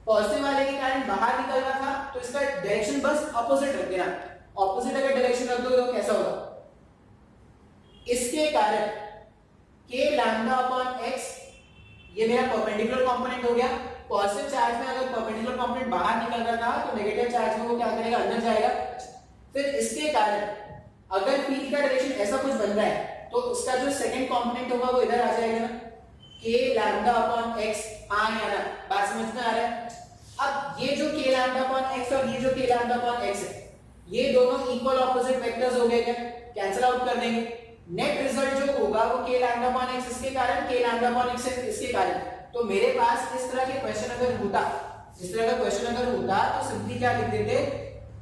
पॉजिटिव वाले के कारण बाहर निकल रहा था तो इसका डायरेक्शन बस ऑपोजिट रख देना। ऑपोजिट अगर डायरेक्शन रख दो तो कैसा होगा, इसके कारण k लैम्डा अपॉन x, ये मेरा परपेंडिकुलर कंपोनेंट हो गया। पॉजिटिव चार्ज में अगर परपेंडिकुलर कंपोनेंट बाहर निकल रहा था तो नेगेटिव चार्ज में वो क्या करेगा, अंदर जाएगा। फिर इसके कारण अगर फील्ड का डायरेक्शन ऐसा कुछ बन रहा है तो उसका जो सेकंड कंपोनेंट होगा वो इधर आ जाएगा ना, k लैम्डा अपॉन x। हाँ या ना, बात समझ में आ रहा है? अब ये जो k लैम्डा अपॉन x और ये जो k लैम्डा अपॉन x है, ये दोनों इक्वल ऑपोजिट वेक्टर्स हो गए क्या? कैंसिल आउट कर देंगे। नेट रिजल्ट जो होगा वो k लैम्डा अपॉन x इसके कारण, k लैम्डा अपॉन x इसके कारण। तो मेरे पास इस तरह के क्वेश्चन अगर होता, इस तरह का क्वेश्चन अगर होता तो सिंपली क्या लिख देते,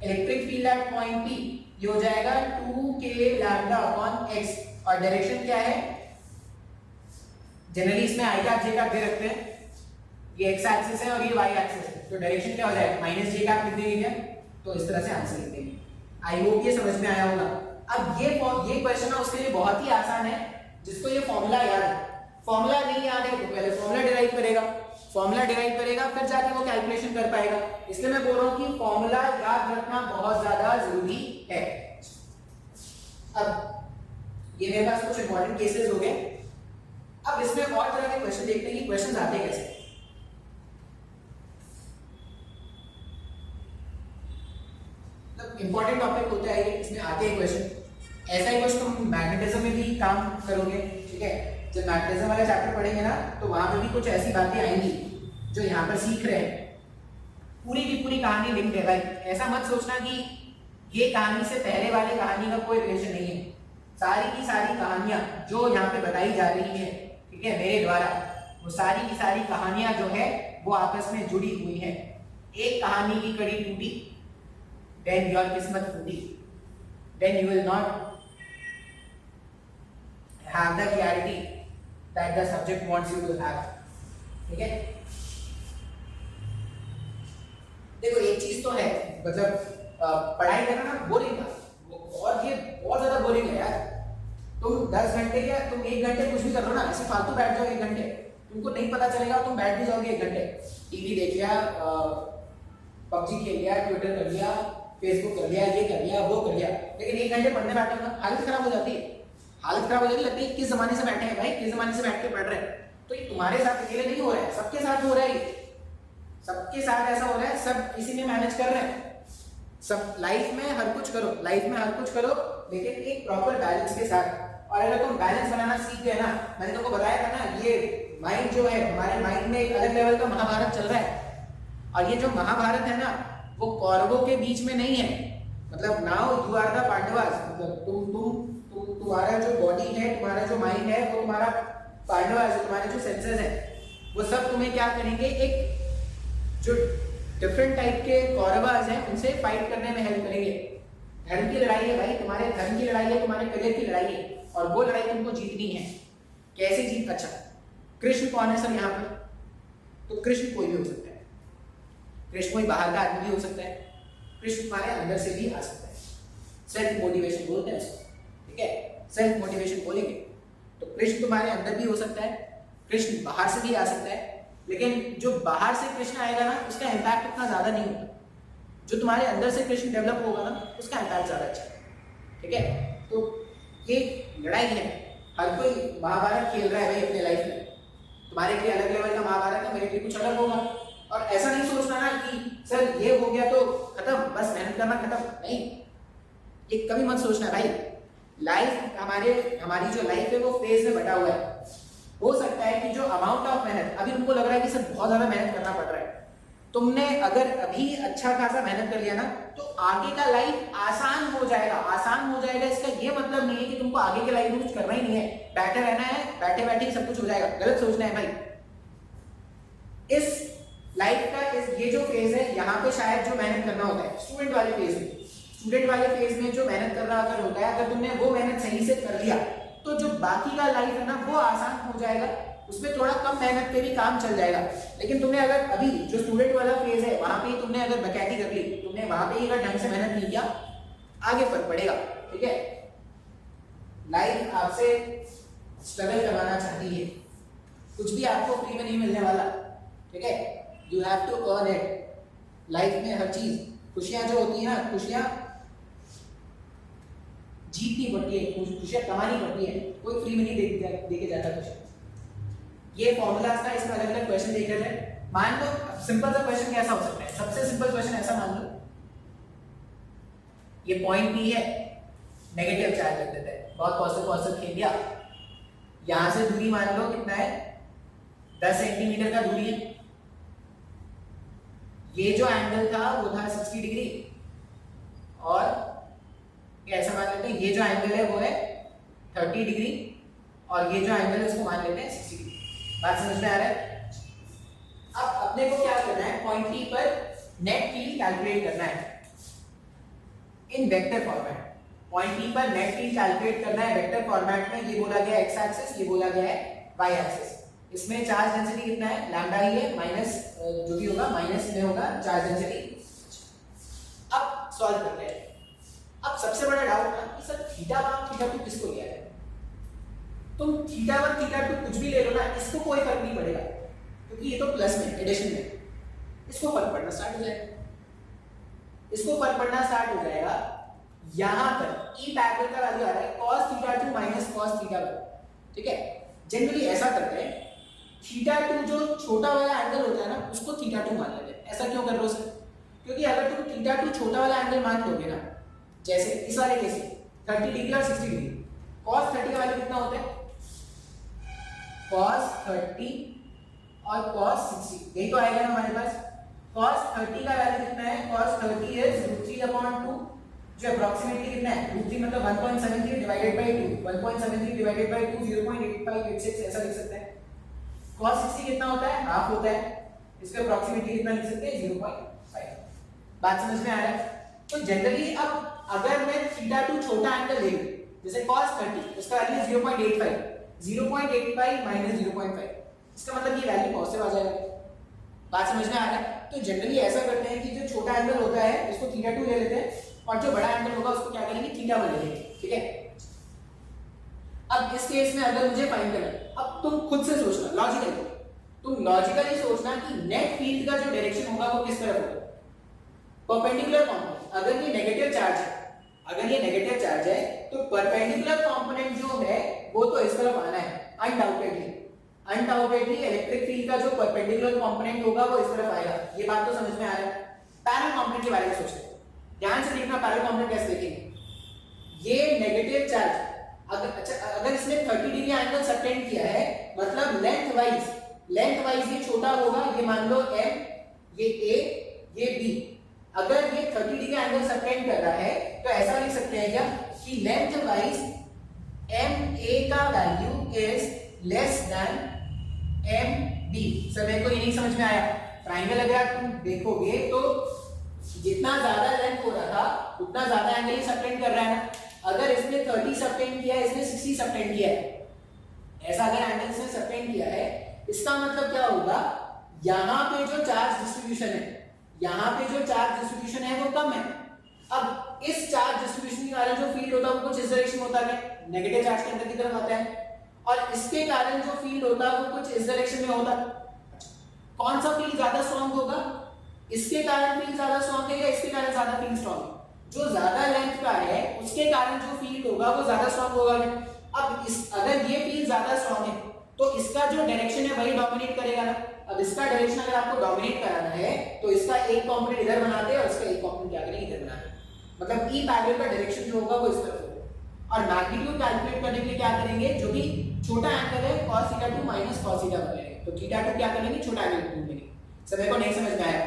electric field at point P ये हो जाएगा 2k लैम्डा अपॉन x, और डायरेक्शन क्या है, जनरली इसमें i कैप j कैप दे रखते हैं, ये x एक्सिस है और ये y एक्सिस है, तो डायरेक्शन क्या हो जाएगा, माइनस j कैप लिख देंगे क्या? तो इस तरह से आंसर लिख देंगे। आई होप ये समझ में आया होगा। अब ये क्वेश्चन है उसके लिए बहुत ही आसान है, जिसको ये फॉर्मूला याद है। फॉर्मूला नहीं याद है तो पहले फॉर्मूला डिराइव करेगा, फॉर्मूला डिराइव करेगा फिर जाके वो कैलकुलेशन कर पाएगा। इसलिए मैं बोल रहा हूं कि फॉर्मूला याद रखना बहुत ज्यादा जरूरी है। अब ये मेरे पास कुछ इंपॉर्टेंट केसेस हो गए। अब इसमें और तरह के क्वेश्चन देखते हैं कि क्वेश्चन आते कैसे। इंपॉर्टेंट टॉपिक होता है ये, इसमें आते हैं क्वेश्चन। ऐसा ही कुछ तुम मैग्नेटिज्म में भी काम करोगे, ठीक है? जब मैग्नेटिज्म वाला चैप्टर पढ़ेंगे ना तो वहां पे भी कुछ ऐसी बातें आएंगी जो यहाँ पर सीख रहे हैं। पूरी की पूरी कहानी लिंक्ड है भाई, ऐसा मत सोचना कि ये कहानी से पहले वाली कहानी का कोई रिलेशन नहीं है। सारी की सारी कहानियां जो यहाँ पे बताई जा रही है, ठीक है, मेरे द्वारा, वो सारी की सारी कहानियां जो है वो आपस में जुड़ी हुई है। एक कहानी की कड़ी टूटी, then your किस्मत फूटी, then you will not have the clarity that the subject wants you to have, ठीक है? देखो एक चीज तो है, मतलब पढ़ाई करना ना बोरिंग था, और ये बहुत ज्यादा बोरिंग है यार। तुम 10 घंटे या तुम 1 घंटे कुछ भी कर लो ना, ऐसे फालतू बैठ जाओ 1 घंटे, तुमको नहीं पता चलेगा, तुम बैठ भी जाओगे 1 घंटे, टीवी देख लिया, पबजी खेल लिया, ट्विटर कर लिया, फेसबुक कर लिया, ये कर लिया, वो कर लिया, लेकिन 1 घंटे पढ़ने बैठे ना हालत खराब हो जाती है। हालत खराब हो जाती, लगती है किस जमाने से बैठे हैं भाई, किस जमाने से बैठ के पढ़ रहे हैं। तो ये तुम्हारे साथ अकेले नहीं हो रहा है, सबके साथ हो रहा है, सबके साथ ऐसा हो रहा है, सब इसी में मैनेज कर रहे हैं। सब लाइफ में हर कुछ करो, लाइफ में हर कुछ करो, लेकिन एक प्रॉपर बैलेंस के साथ। और अगर तुम बैलेंस बनाना सीख गए ना, मैंने तुमको बताया था ना, ये माइंड जो है, हमारे माइंड में एक अलग लेवल का महाभारत चल रहा है। और ये जो महाभारत है ना, वो कौरवों के बीच में नहीं है, मतलब now you are the Pandavas, मतलब तुम्हारा जो बॉडी है, तुम्हारा जो माइंड है, वो तुम्हारा पांडवास है, तुम्हारे जो सेंसेस है, वो सब तुम्हें क्या करेंगे, एक जो डिफरेंट टाइप के कौरवास हैं उनसे फाइट करने में हेल्प करेंगे। धर्म की लड़ाई है भाई, तुम्हारे धर्म की लड़ाई है, तुम्हारे करियर की लड़ाई है, और वो लड़ाई तुमको जीतनी है। कैसे जीत? अच्छा, कृष्ण कौन है सर यहाँ पर? तो कृष्ण कोई भी हो सकता है, कृष्ण कोई बाहर का आदमी भी हो सकता है, कृष्ण तुम्हारे अंदर से भी आ सकता है। सेल्फ मोटिवेशन बोलते हैं उसको, ठीक है, सेल्फ मोटिवेशन बोलेंगे। तो कृष्ण तुम्हारे अंदर भी हो सकता है, कृष्ण बाहर से भी आ सकता है, लेकिन जो बाहर से कृष्ण आएगा ना, उसका इम्पैक्ट इतना ज्यादा नहीं होता। जो तुम्हारे अंदर से कृष्ण डेवलप होगा ना, उसका इम्पैक्ट ज्यादा अच्छा है, ठीक है? तो ये लड़ाई है, हर कोई महाभारत खेल रहा है भाई अपने लाइफ में। तुम्हारे लिए अलग लेवल का महाभारत है, मेरे लिए कुछ अलग होगा। और ऐसा नहीं सोचना ना कि सर ये हो गया तो खत्म, बस मेहनत करना खत्म, नहीं, ये कभी मत सोचना भाई। लाइफ हमारी जो लाइफ है वो फेज में बटा हुआ है। हो सकता है कि जो अमाउंट ऑफ मेहनत अभी तुमको लग रहा है कि सर बहुत ज्यादा मेहनत करना पड़ रहा है, तुमने अगर अभी अच्छा खासा मेहनत कर लिया ना, तो आगे का लाइफ आसान हो जाएगा। आसान हो जाएगा इसका ये मतलब नहीं है कि तुमको आगे के लाइफ में कुछ करना ही नहीं है, बैठे रहना है, बैठे बैठे सब कुछ हो जाएगा। गलत सोचना है भाई। इस लाइफ का ये जो फेज है, यहाँ पे शायद जो मेहनत करना होता है स्टूडेंट वाले फेज में जो मेहनत करना अगर होता है, अगर तुमने वो मेहनत सही से कर लिया, तो जो बाकी का लाइफ है ना वो आसान हो जाएगा, उसमें थोड़ा कम मेहनत पे भी काम चल जाएगा। लेकिन तुमने अगर अभी जो स्टूडेंट वाला फेज है वहां पे तुमने अगर बकैती कर ली, तुमने वहां पे अगर ढंग से मेहनत नहीं किया, आगे फर्क पड़ेगा, ठीक है? लाइफ आपसे स्ट्रगल करवाना चाहती है, कुछ भी आपको फ्री में नहीं मिलने वाला, ठीक है? You have to earn it. Life में हर चीज, खुशियां जो होती है ना, खुशियां जीतनी पड़ती है, खुशियां कमानी पड़ती है, कोई फ्री में नहीं दे के जाता कुछ। ये फॉर्मूलाज था, इसमें अलग अलग क्वेश्चन देख रहे थे। मान लो सिंपल सा क्वेश्चन कैसा हो सकता है, सबसे सिंपल क्वेश्चन ऐसा मान लो ये पॉइंट पी है, नेगेटिव चार्ज रख देते हैं, बहुत पॉजिटिव पॉजिटिव खेल दिया। यहां से दूरी मान लो कितना है, 10 सेंटीमीटर का दूरी है। ये जो एंगल था वो था 60 डिग्री, और ऐसा मान लेते हैं ये जो एंगल है वो है 30 डिग्री, और ये जो एंगल है उसको मान लेते हैं 60 डिग्री। बात समझ में आ रहा है? अब अपने को क्या करना है, पॉइंट पी पर नेट फील्ड कैलकुलेट करना है इन वेक्टर फॉर्मेट। पॉइंट पी पर नेट फील्ड कैलकुलेट करना है वेक्टर फॉर्मेट में। ये बोला गया एक्स एक्सिस, ये बोला गया है वाई एक्सिस। इसमें चार्ज डेंसिटी कितना है, लैम्डा ही है, माइनस जो भी होगा माइनस में होगा चार्ज डेंसिटी। अब सॉल्व करते हैं। अब सबसे बड़ा डाउट था कि सर थीटा 1 थीटा 2 किसको लिया है? तुम थीटा 1 थीटा 2 कुछ भी ले लो ना, इसको कोई फर्क नहीं पड़ेगा, क्योंकि ये तो प्लस में एडिशन में, इसको फर्क पड़ना स्टार्ट हो जाएगा। इसको फर्क पड़ना स्टार्ट हो जाएगा यहां पर ई पैरेलल का वैल्यू आ रहा है cos theta 2 minus cos theta 1। ठीक है, जनरली ऐसा करते हैं, थीटा 2 जो छोटा वाला एंगल होता है ना उसको थीटा 2 मान लेते हैं। ऐसा क्यों कर रहे हो सर? क्योंकि अगर तुम थीटा 2 छोटा वाला एंगल मान लोगे ना, जैसे इस वाले केस में 30 डिग्री और 60 डिग्री, cos 30 का वैल्यू कितना होता है, cos 30 और cos 60, यही तो आएगा ना हमारे पास। cos 30 का वैल्यू कितना है, cos 30 is √3/2, जो अप्रोक्सीमेटली कितना है, √3 मतलब 1.73 डिवाइडेड बाय 2, 1.73 डिवाइडेड बाय 2 0.8586 ऐसा लिख सकते हैं। cos 60 कितना होता है, हाफ होता है, इसका अप्रोक्सीमेटली कितना लिख सकते हैं, 0.5। बात समझ में आ रहा है? तो जनरली अब अगर मैं थीटा 2 छोटा एंगल ले लूं, जैसे cos 30, उसका वैल्यू 0.85, 0.85 माइनस 0.5, इसका मतलब ये वैल्यू पॉजिटिव आ जाएगा। बात समझ में आ रहा है? तो जनरली ऐसा करते हैं कि जो छोटा एंगल होता है उसको थीटा 2 ले लेते हैं, और जो बड़ा एंगल होगा उसको क्या करेंगे, थीटा 1 ले लेंगे। ठीक है, अब इस केस में अगर मुझे फाइंड करना है, अब तुम खुद से सोचना, लॉजिकली तुम लॉजिकली सोचना कि नेट फील्ड का जो डायरेक्शन होगा वो किस तरफ होगा, परपेंडिकुलर कंपोनेंट। अगर ये नेगेटिव चार्ज है, अगर ये नेगेटिव चार्ज है तो परपेंडिकुलर कंपोनेंट जो है वो तो इस तरफ आना है अनडाउटेडली। अनडाउटेडली इलेक्ट्रिक फील्ड का जो परपेंडिकुलर कंपोनेंट होगा वो इस तरफ आएगा। ये बात तो समझ में आ रहा है? पैरेलल कंपोनेंट के बारे में सोचते हैं, ध्यान से देखना पैरेलल कंपोनेंट कैसे देखेंगे। ये नेगेटिव चार्ज अगर इसने 30 डिग्री एंगल सबटेंड किया है, मतलब लेंथ वाइज ये छोटा होगा, ये मान लो m, ये a, ये b। अगर ये 30 डिग्री एंगल सबटेंड कर रहा है तो ऐसा लिख सकते हैं क्या कि लेंथ वाइज ma का value is less than mb। Sir मेरे को ये नहीं समझ में आया। ट्रायंगल अगर तुम देखोगे तो जितना ज्यादा लेंथ हो रहा था उतना ज्यादा एंगल ही सबटेंड कर रहा है ना। अगर इसने 30 सबटेंड किया है, इसने 60 सबटेंड किया है, ऐसा अगर एंगल से सबटेंड किया है, इसका मतलब क्या होगा, यहाँ पे जो चार्ज डिस्ट्रीब्यूशन है, यहाँ पे जो चार्ज डिस्ट्रीब्यूशन है वो कम है। अब इस चार्ज डिस्ट्रीब्यूशन के कारण जो फील्ड होता है वो कुछ इस डायरेक्शन में होता है, नेगेटिव चार्ज के अंदर की तरफ आता है, और इसके कारण जो फील्ड होता है वो कुछ इस डायरेक्शन में होता है। कौन सा फील्ड ज्यादा स्ट्रांग होगा, इसके कारण फील्ड ज्यादा स्ट्रांग है या इसके कारण ज्यादा फील्ड स्ट्रांग है? जो ज्यादा लेंथ का है उसके कारण जो फील्ड होगा वो ज्यादा स्ट्रांग होगा। अब इस अगर ये फील्ड ज्यादा स्ट्रांग है तो इसका जो डायरेक्शन है वही डोमिनेट करेगा ना। अब इसका डायरेक्शन अगर आपको डोमिनेट कराना है तो इसका एक कंपोनेंट इधर बनाते हैं और इसका एक कंपोनेंट क्या करेंगे, इधर बनाते हैं। मतलब ई पैरेलल का डायरेक्शन जो होगा वो इस तरफ होगा। और मैग्नीट्यूड कैलकुलेट करने के लिए क्या करेंगे, जो भी छोटा एंगल है cos theta 2 minus cos theta 1 लेंगे, तो थीटा 2 क्या करेंगे, छोटा एंगल ढूंढेंगे। सभी को नहीं समझ में आया?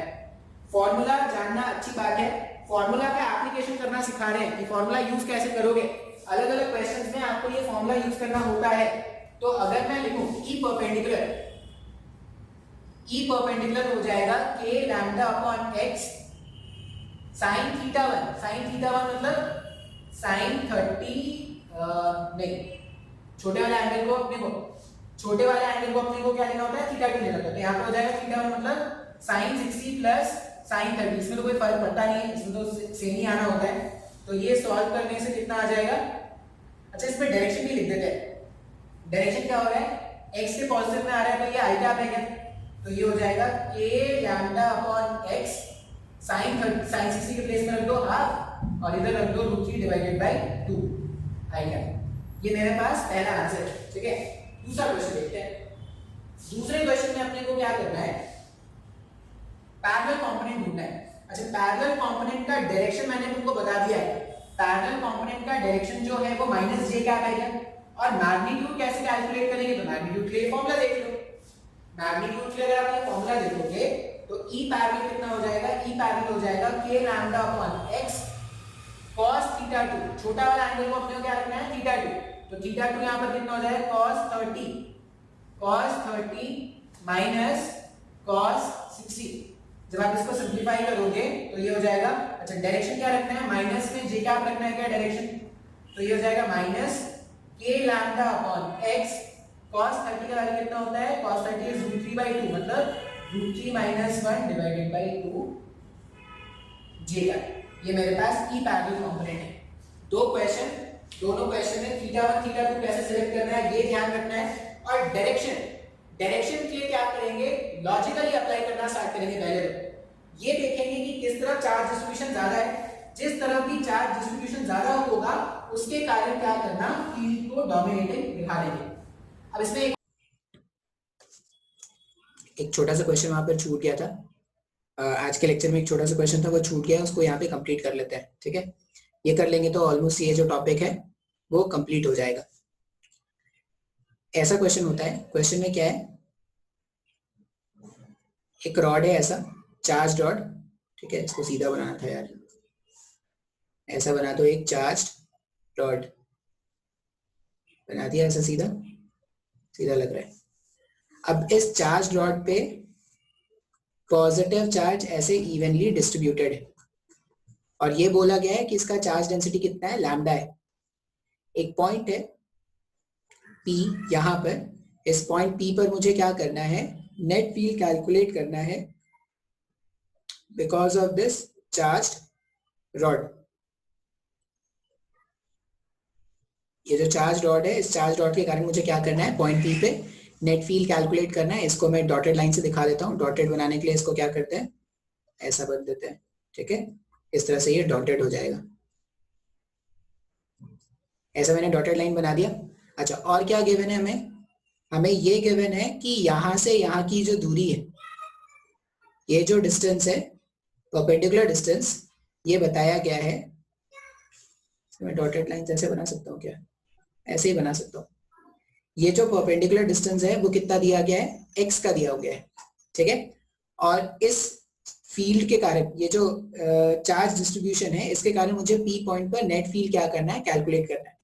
फॉर्मूला जानना अच्छी बात है, फॉर्मूला का एप्लीकेशन करना सिखा रहे हैं कि फॉर्मूला यूज कैसे करोगे। अलग अलग क्वेश्चंस में आपको ये फॉर्मूला यूज करना होता है। तो अगर मैं लिखूं ई परपेंडिकुलर हो जाएगा k lambda upon x sin theta 1 मतलब sin 30 नहीं, छोटे वाले एंगल को अपने को क्या लेना होता है, थीटा 2 लेना होता है। तो यहाँ पे हो जाएगा थीटा 1 मतलब sin 60 प्लस sin 30, इसमें तो कोई फर्क पड़ता नहीं है, इसमें तो सेम ही आना होता है। तो ये सॉल्व करने से कितना आ जाएगा, अच्छा इसमें डायरेक्शन भी लिख देते हैं। डायरेक्शन क्या हो रहा है, x के पॉजिटिव में आ रहा है तो ये आई कैप है क्या, तो ये हो जाएगा k lambda upon x sin 60 के प्लेस में रख दो हाफ और इधर रख दो √3 डिवाइडेड बाय 2। I cap. ये मेरे पास पहला आंसर है, ठीक है। दूसरा क्वेश्चन देखते हैं। दूसरे क्वेश्चन में अपने को क्या करना है, पैरेलल कंपोनेंट ढूंढना है। अच्छा, पैरेलल कंपोनेंट का डायरेक्शन मैंने तुमको बता दिया है। पैरेलल कंपोनेंट का डायरेक्शन जो है वो माइनस जे कैप है क्या, और मैग्नीट्यूड कैसे कैलकुलेट करेंगे, तो मैग्नीट्यूड के लिए फॉर्मूला देख लो। मैग्नीट्यूड के लिए अगर आप फॉर्मूला देखोगे तो ई पैरेलल कितना हो जाएगा, ई पैरेलल हो जाएगा k lambda upon x cos theta 2। छोटा वाला एंगल को अपने को क्या रखना है, थीटा 2। तो थीटा 2 यहां पर कितना हो जाएगा, cos 30 माइनस cos 60। जब आप इसको सिंपलीफाई करोगे तो ये हो जाएगा। अच्छा, डायरेक्शन क्या रखना है, माइनस में जे कैप रखना है क्या डायरेक्शन, तो ये हो जाएगा minus k lambda upon x cos 30 का वैल्यू कितना होता है, cos 30 इज √3/2, मतलब √3 - 1 डिवाइडेड बाय 2 जे कैप। ये मेरे पास ई पैरेलल कंपोनेंट है। दो क्वेश्चन, दोनों क्वेश्चन में थीटा 1 थीटा 2 कैसे सिलेक्ट करना है ये ध्यान रखना है। और डायरेक्शन के लिए क्या करेंगे, लॉजिकली अप्लाई करना स्टार्ट करेंगे। पहले तो ये देखेंगे कि किस तरफ चार्ज डिस्ट्रीब्यूशन ज्यादा है। जिस तरफ भी चार्ज डिस्ट्रीब्यूशन ज्यादा होगा उसके कारण क्या करना, फील्ड को डोमिनेटिंग दिखा देंगे। अब इसमें एक छोटा सा क्वेश्चन वहां पर छूट गया था, आज के लेक्चर में एक छोटा सा क्वेश्चन था वो छूट गया, उसको यहाँ पे कंप्लीट कर लेते हैं, ठीक है। ये कर लेंगे तो ऑलमोस्ट ये जो टॉपिक है वो कंप्लीट हो जाएगा। ऐसा क्वेश्चन होता है, क्वेश्चन में क्या है, एक रॉड है ऐसा, चार्ज रॉड, ठीक है। इसको सीधा बनाना था यार, ऐसा बना दो, एक चार्ज रॉड बना दिया, ऐसा सीधा सीधा लग रहा है। अब इस चार्ज रॉड पे पॉजिटिव चार्ज ऐसे इवनली डिस्ट्रीब्यूटेड है और ये बोला गया है कि इसका चार्ज डेंसिटी कितना है, लैम्डा है। एक पॉइंट है P, यहां पर इस पॉइंट P पर मुझे क्या करना है, नेट फील्ड कैलकुलेट करना है because of this charge rod. ये जो चार्ज रॉड है, इस चार्ज रॉड के कारण मुझे क्या करना है, पॉइंट P पे नेट फील्ड कैलकुलेट करना है। इसको मैं डॉटेड लाइन से दिखा देता हूँ। डॉटेड बनाने के लिए इसको क्या करते हैं, ऐसा बन देते हैं, ठीक है। इस तरह से ये डॉटेड हो जाएगा, ऐसा मैंने डॉटेड लाइन बना दिया। अच्छा, और क्या गिवन है हमें ये गिवन है कि यहां से यहाँ की जो दूरी है, ये जो डिस्टेंस है, परपेंडिकुलर डिस्टेंस, ये बताया गया है। मैं डॉटेड लाइन ऐसे बना सकता हूँ क्या, ऐसे ही बना सकता हूँ। ये जो परपेंडिकुलर डिस्टेंस है वो कितना दिया गया है, x का दिया गया है, ठीक है। और इस फील्ड के कारण, ये जो चार्ज डिस्ट्रीब्यूशन है, इसके कारण मुझे P पॉइंट पर नेट फील्ड क्या करना है, कैलकुलेट करना है।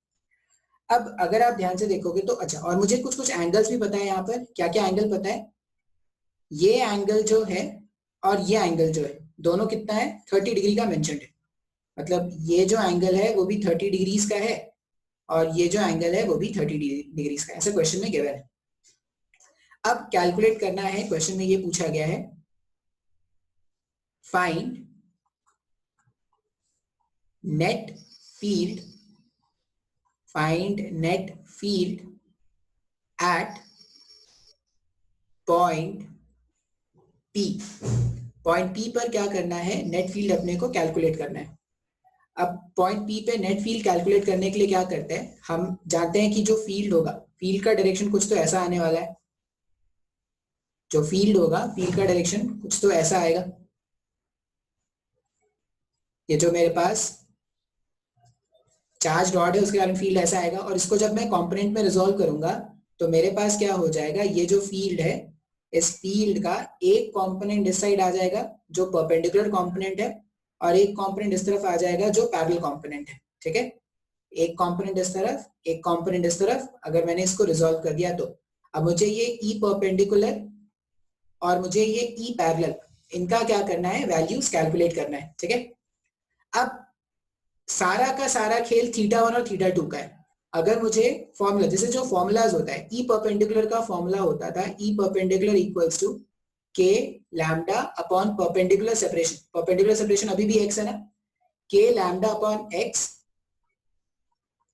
अब अगर आप ध्यान से देखोगे तो, अच्छा, और मुझे कुछ एंगल्स भी पता है। यहाँ पर क्या क्या एंगल पता है, ये एंगल जो है और ये एंगल जो है, दोनों कितना है, 30 डिग्री का मेंशन्ड है। मतलब ये जो एंगल है वो भी 30 डिग्रीज का है और ये जो एंगल है वो भी 30 डिग्रीज का है, ऐसा क्वेश्चन में गिवन है। अब कैलकुलेट करना है, क्वेश्चन में ये पूछा गया है, find net field, find net field at point P। Point P पर क्या करना है, नेट फील्ड अपने को कैलकुलेट करना है। अब पॉइंट P पे नेट फील्ड कैलकुलेट करने के लिए क्या करते हैं, हम जानते हैं कि जो फील्ड होगा, फील्ड का डायरेक्शन कुछ तो ऐसा आने वाला है। जो फील्ड होगा, फील्ड का डायरेक्शन कुछ तो ऐसा आएगा। ये जो मेरे पास चार्ज रॉड है उसके कारण फील्ड ऐसा आएगा, और इसको जब मैं कंपोनेंट में रिजॉल्व करूंगा तो मेरे पास क्या हो जाएगा, ये जो फील्ड है, इस फील्ड का एक कंपोनेंट इस साइड आ जाएगा जो परपेंडिकुलर कंपोनेंट है, और एक कंपोनेंट इस तरफ आ जाएगा जो पैरेलल कंपोनेंट है, ठीक है। एक कंपोनेंट इस तरफ, एक कंपोनेंट इस तरफ। अगर मैंने इसको रिजॉल्व कर दिया तो अब मुझे ये ई परपेंडिकुलर और मुझे ये ई पैरेलल, इनका क्या करना है, वैल्यूज कैलकुलेट करना है, ठीक है। अब सारा का सारा खेल थीटा 1 और थीटा 2 का है। अगर मुझे फॉर्मूला, जैसे जो फॉर्मूलाज होता है, ई परपेंडिकुलर का फॉर्मूला होता था, ई परपेंडिकुलर इक्वल्स टू के lambda upon perpendicular separation. Perpendicular separation अभी भी x है ना, के lambda upon x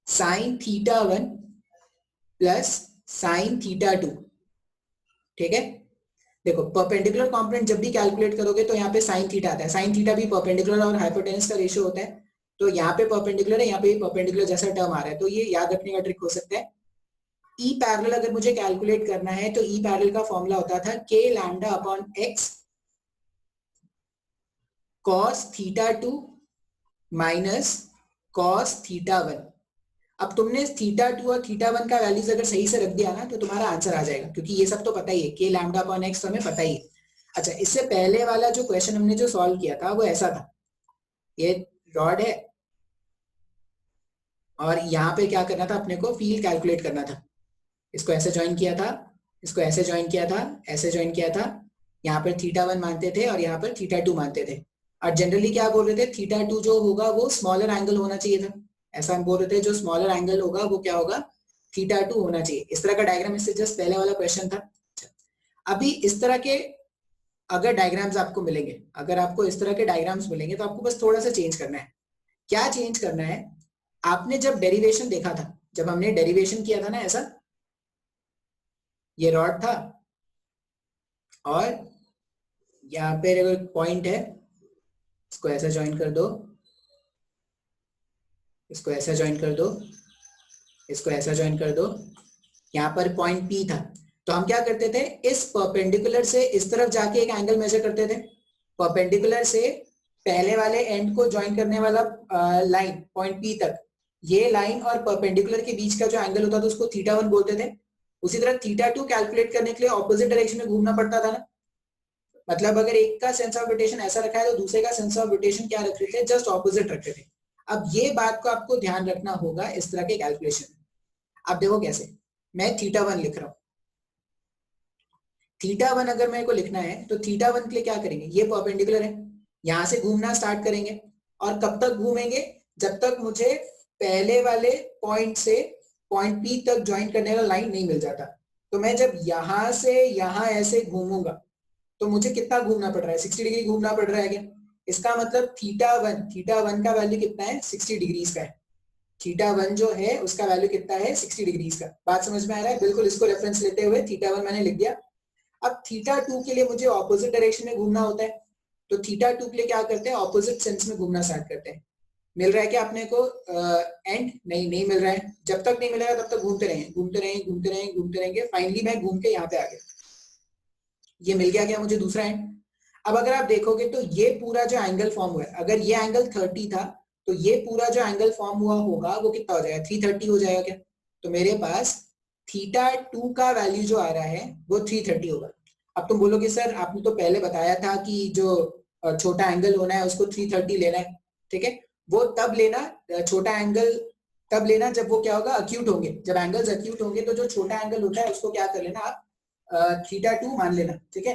sine theta 1 plus sine theta 2, ठीक है। देखो, परपेंडिकुलर कंपोनेंट जब भी कैलकुलेट करोगे तो यहाँ पे साइन थीटा आता है। साइन थीटा भी परपेंडिकुलर और हाइपोटेनस का रेशियो होता है। तो यहाँ पे परपेंडिकुलर है, यहाँ पे परपेंडिकुलर जैसा टर्म आ रहा है, तो ये याद रखने का ट्रिक हो सकता है। ई पैरेलल अगर मुझे कैलकुलेट करना है तो ई पैरेलल का फॉर्मूला होता था k lambda upon x cos theta 2 minus cos theta 1। अब तुमने थीटा 2 और थीटा 1 का वैल्यूज अगर सही से रख दिया ना तो तुम्हारा आंसर आ जाएगा, क्योंकि ये सब तो पता ही है, k लैम्डा अपॉन x तो हमें पता ही है। अच्छा, इससे पहले वाला जो क्वेश्चन हमने जो सॉल्व किया था वो ऐसा था, ये रॉड है और यहाँ पे क्या करना था, अपने को फील्ड कैलकुलेट करना था। इसको ऐसे ज्वाइन किया था, इसको ऐसे ज्वाइन किया था, ऐसे ज्वाइन किया था, यहाँ पर थीटा 1 मानते थे और यहाँ पर थीटा 2 मानते थे। और जनरली क्या बोल रहे थे, थीटा 2 जो होगा वो स्मॉलर एंगल होना चाहिए था, ऐसा हम बोल रहे थे, जो स्मॉलर एंगल होगा वो क्या होगा, थीटा 2 होना चाहिए। इस तरह का डायग्राम इससे जस्ट पहले वाला क्वेश्चन था। अभी इस तरह के अगर डायग्राम्स आपको मिलेंगे, अगर आपको इस तरह के डायग्राम्स मिलेंगे तो आपको बस थोड़ा सा चेंज करना है। क्या चेंज करना है, आपने जब डेरिवेशन देखा था, जब हमने डेरिवेशन किया था ना, ऐसा ये रॉड था और यहाँ पे अगर पॉइंट है, इसको ऐसा ज्वाइन कर दो, इसको ऐसा ज्वाइन कर दो, इसको ऐसा ज्वाइन कर दो, यहाँ पर पॉइंट P था। तो हम क्या करते थे, इस परपेंडिकुलर से इस तरफ जाके एक एंगल मेजर करते थे, परपेंडिकुलर से पहले वाले एंड को ज्वाइन करने वाला लाइन पॉइंट P तक, ये लाइन और परपेंडिकुलर के बीच का जो एंगल होता था उसको थीटा 1 बोलते थे। उसी तरह थीटा 2 कैलकुलेट करने के लिए ऑपोजिट डायरेक्शन में घूमना पड़ता था ना, मतलब अगर एक का सेंस ऑफ रोटेशन ऐसा रखा है तो दूसरे का सेंस ऑफ रोटेशन क्या रख रहे थे, जस्ट ऑपोजिट रखते थे। अब ये बात को आपको ध्यान रखना होगा इस तरह के कैलकुलेशन में। अब देखो कैसे, मैं थीटा 1 लिख रहा हूं, थीटा 1 अगर मेरे को लिखना है तो थीटा 1 के लिए क्या करेंगे, ये परपेंडिकुलर है, यहां से घूमना स्टार्ट करेंगे और कब तक घूमेंगे, जब तक मुझे पहले वाले पॉइंट से पॉइंट P तक ज्वाइन करने वाला लाइन नहीं मिल जाता। तो मैं जब यहां से यहां ऐसे घूमूंगा तो मुझे कितना घूमना पड़ रहा है, 60 डिग्री घूमना पड़ रहा है क्या। इसका मतलब थीटा 1 का वैल्यू कितना है, 60 डिग्रीज का है। थीटा 1 जो है उसका वैल्यू कितना है, 60 डिग्रीज का। बात समझ में आ रहा है, बिल्कुल इसको रेफरेंस लेते हुए थीटा 1 मैंने लिख दिया। अब थीटा 2 के लिए मुझे ऑपोजिट डायरेक्शन में घूमना होता है, तो थीटा 2 के लिए क्या करते हैं, ऑपोजिट सेंस में घूमना स्टार्ट करते हैं। मिल रहा है क्या अपने को एंड, नहीं मिल रहा है, जब तक नहीं मिलेगा तब तक घूमते रहेंगे, घूमते रहेंगे, घूमते रहेंगे, घूमते रहेंगे, फाइनली मैं घूम के यहाँ पे आ गया, ये मिल गया क्या मुझे दूसरा एंड। अब अगर आप देखोगे तो ये पूरा जो एंगल फॉर्म हुआ है, अगर ये एंगल 30 था तो ये पूरा जो एंगल फॉर्म हुआ होगा वो कितना हो जाएगा, 330 हो जाएगा क्या। तो मेरे पास थीटा 2 का वैल्यू जो आ रहा है वो 330 होगा। अब तुम बोलोगे सर आपने तो पहले बताया था कि जो छोटा एंगल होना है उसको 330 लेना है, ठीक है, वो तब लेना, छोटा एंगल तब लेना जब वो क्या होगा, अक्यूट होंगे। जब एंगल्स अक्यूट होंगे तो जो छोटा एंगल होता है उसको क्या कर लेना आप, थीटा 2 मान लेना, ठीक है।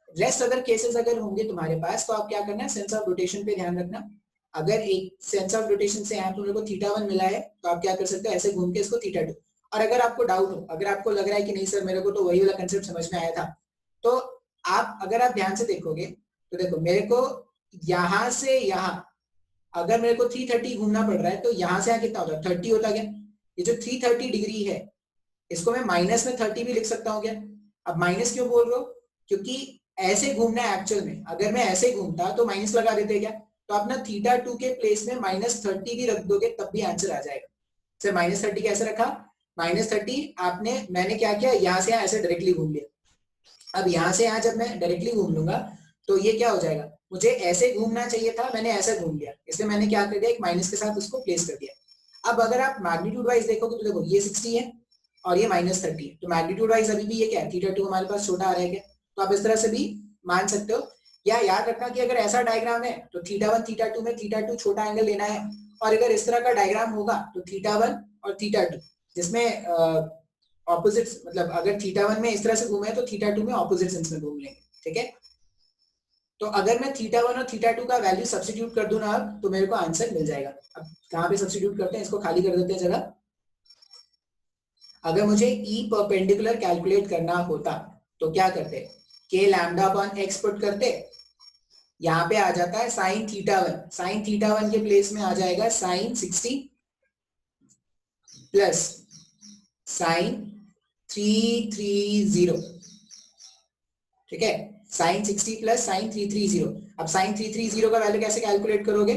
रेस्ट अदर केसेस अगर होंगे तुम्हारे पास तो आप क्या करना है, सेंस ऑफ रोटेशन पे ध्यान रखना। अगर एक सेंस ऑफ रोटेशन से यहाँ तुम को थीटा 1 मिला है तो आप क्या कर सकते हो, ऐसे घूम के इसको थीटा 2। और अगर आपको डाउट हो, अगर आपको लग रहा है कि नहीं सर मेरे को तो वही वाला कंसेप्ट समझ में आया था, तो आप अगर आप ध्यान से देखोगे तो देखो मेरे को यहाँ से यहाँ अगर मेरे को 330 घूमना पड़ रहा है तो यहाँ से यहाँ कितना होता है, 30 होता क्या। ये जो 330 डिग्री है इसको मैं माइनस में 30 भी लिख सकता हूँ क्या। अब माइनस क्यों बोल रहा हूँ, क्योंकि ऐसे घूमना है एक्चुअल में, अगर मैं ऐसे घूमता तो माइनस लगा देते क्या, तो आप ना थीटा 2 के प्लेस में -30 भी रख दोगे तब भी आंसर आ जाएगा। सर -30 कैसे रखा, -30 आपने, मैंने क्या किया, यहाँ से यहाँ ऐसे डायरेक्टली घूम लिया। अब यहाँ से यहाँ जब मैं डायरेक्टली घूम लूंगा तो ये क्या हो जाएगा, मुझे ऐसे घूमना चाहिए था, मैंने ऐसा घूम लिया, इसलिए मैंने क्या कर दिया, एक माइनस के साथ उसको प्लेस कर दिया। अब अगर आप मैग्नीट्यूड वाइज देखोगे तो देखो ये 60 है और ये -30, तो मैग्नीट्यूड वाइज अभी भी ये क्या है, थीटा 2 हमारे पास छोटा आ रहा है क्या, तो आप इस तरह से भी मान सकते हो। या याद रखना कि अगर ऐसा डायग्राम है तो थीटा 1 थीटा 2 में थीटा 2 छोटा एंगल लेना है, और अगर इस तरह का डायग्राम होगा तो थीटा 1 और थीटा 2 जिसमें ऑपोजिट, मतलब अगर थीटा 1 में इस तरह से घूमे तो थीटा 2 में ऑपोजिट सेंस में घूम लेंगे, ठीक है। तो अगर मैं थीटा 1 और थीटा 2 का वैल्यू सब्स्टिट्यूट कर दूं ना अब तो मेरे को आंसर मिल जाएगा। अब कहां पे सब्स्टिट्यूट करते हैं, इसको खाली कर देते हैं जगह। अगर मुझे ई परपेंडिकुलर कैलकुलेट करना होता तो क्या करते, के लैम्डा अपॉन एक्स पुट करते, यहाँ पे आ जाता है साइन थीटा 1, साइन थीटा 1 के प्लेस में आ जाएगा साइन 60 प्लस साइन 330, ठीक है, साइन 60 प्लस साइन 330। अब साइन 330 का वैल्यू कैसे कैलकुलेट करोगे,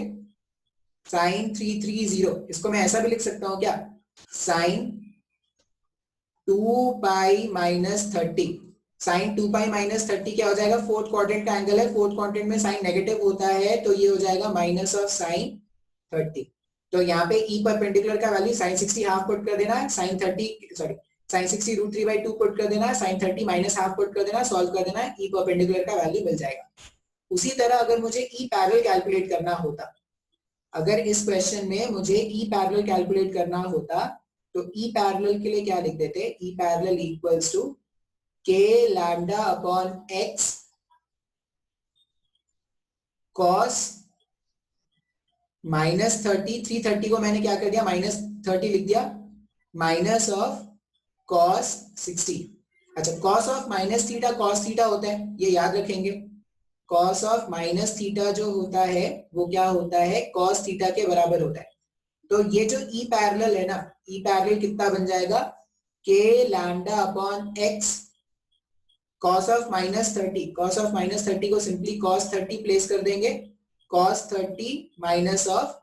sin 330, इसको मैं ऐसा भी लिख सकता हूं क्या, sin 2 pi minus 30। Sine 2 pi minus 30 क्या हो जाएगा, फोर्थ क्वाड्रेंट का एंगल है, फोर्थ क्वाड्रेंट में साइन नेगेटिव होता है, तो ये हो जाएगा माइनस ऑफ साइन 30। तो यहाँ पे ई परपेंडिकुलर का वैल्यू साइन 60 हाफ पुट कर देना है, साइन 30 सॉरी साइन 60 √3/2 पुट कर देना है, साइन 30 माइनस हाफ पुट कर देना है, सॉल्व कर देना है, ई परपेंडिकुलर का वैल्यू मिल जाएगा। उसी तरह अगर मुझे ई पैरेलल कैलकुलेट करना होता, अगर इस क्वेश्चन में मुझे ई पैरेलल कैलकुलेट करना होता, तो ई पैरेलल के लिए क्या लिख देते, E parallel equals to k lambda upon x cos minus 30, 330 को मैंने क्या कर दिया, माइनस 30 लिख दिया, माइनस ऑफ cos 60। अच्छा, cos of minus theta cos theta होता है, ये याद रखेंगे। cos ऑफ माइनस थीटा जो होता है वो क्या होता है, cos थीटा के बराबर होता है। तो ये जो ई पैरेलल है ना, ई पैरेलल कितना बन जाएगा, k lambda upon x cos of minus 30, cos of minus 30 को सिंपली cos 30 प्लेस कर देंगे, cos 30 minus of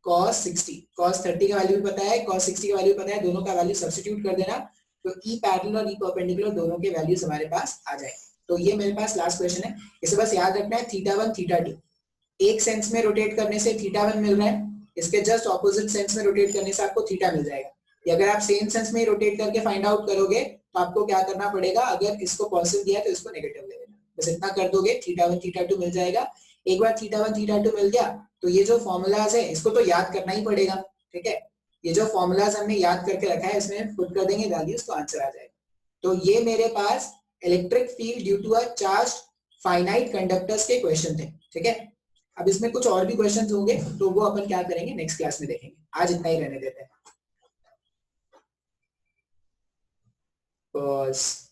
cos 60, cos 30 का वैल्यू भी पता है, cos 60 का वैल्यू पता है, दोनों का वैल्यू सब्स्टिट्यूट कर देना, तो ई पैरेलल और ई परपेंडिकुलर दोनों के वैल्यूज हमारे पास आ जाएंगे। तो ये मेरे पास लास्ट क्वेश्चन है, इसे बस याद रखना है, θ1 θ2 एक सेंस में रोटेट करने से θ1 मिल रहा है, इसके जस्ट ऑपोजिट सेंस में रोटेट करने से आपको θ मिल जाएगा। ये अगर आप सेम सेंस में रोटेट करके फाइंड आउट करोगे तो आपको क्या करना पड़ेगा, अगर इसको पॉजिटिव दिया तो इसको नेगेटिव ले लेना, बस इतना कर दोगे, θ1 θ2 मिल जाएगा। एक बार θ1 θ2 मिल गया तो ये जो फॉर्मूलाज है इसको तो याद करना ही पड़ेगा, ठीक है, ये जो फॉर्मूलाज हमने याद करके रखा है इसमें पुट कर देंगे वैल्यूज तो आंसर आ जाएगा। तो ये मेरे पास electric field due to a charge finite conductors के क्वेश्चन थे, ठीक है। अब इसमें कुछ और भी क्वेश्चंस होंगे तो वो अपन क्या करेंगे नेक्स्ट क्लास में देखेंगे, आज इतना ही रहने देते हैं। बस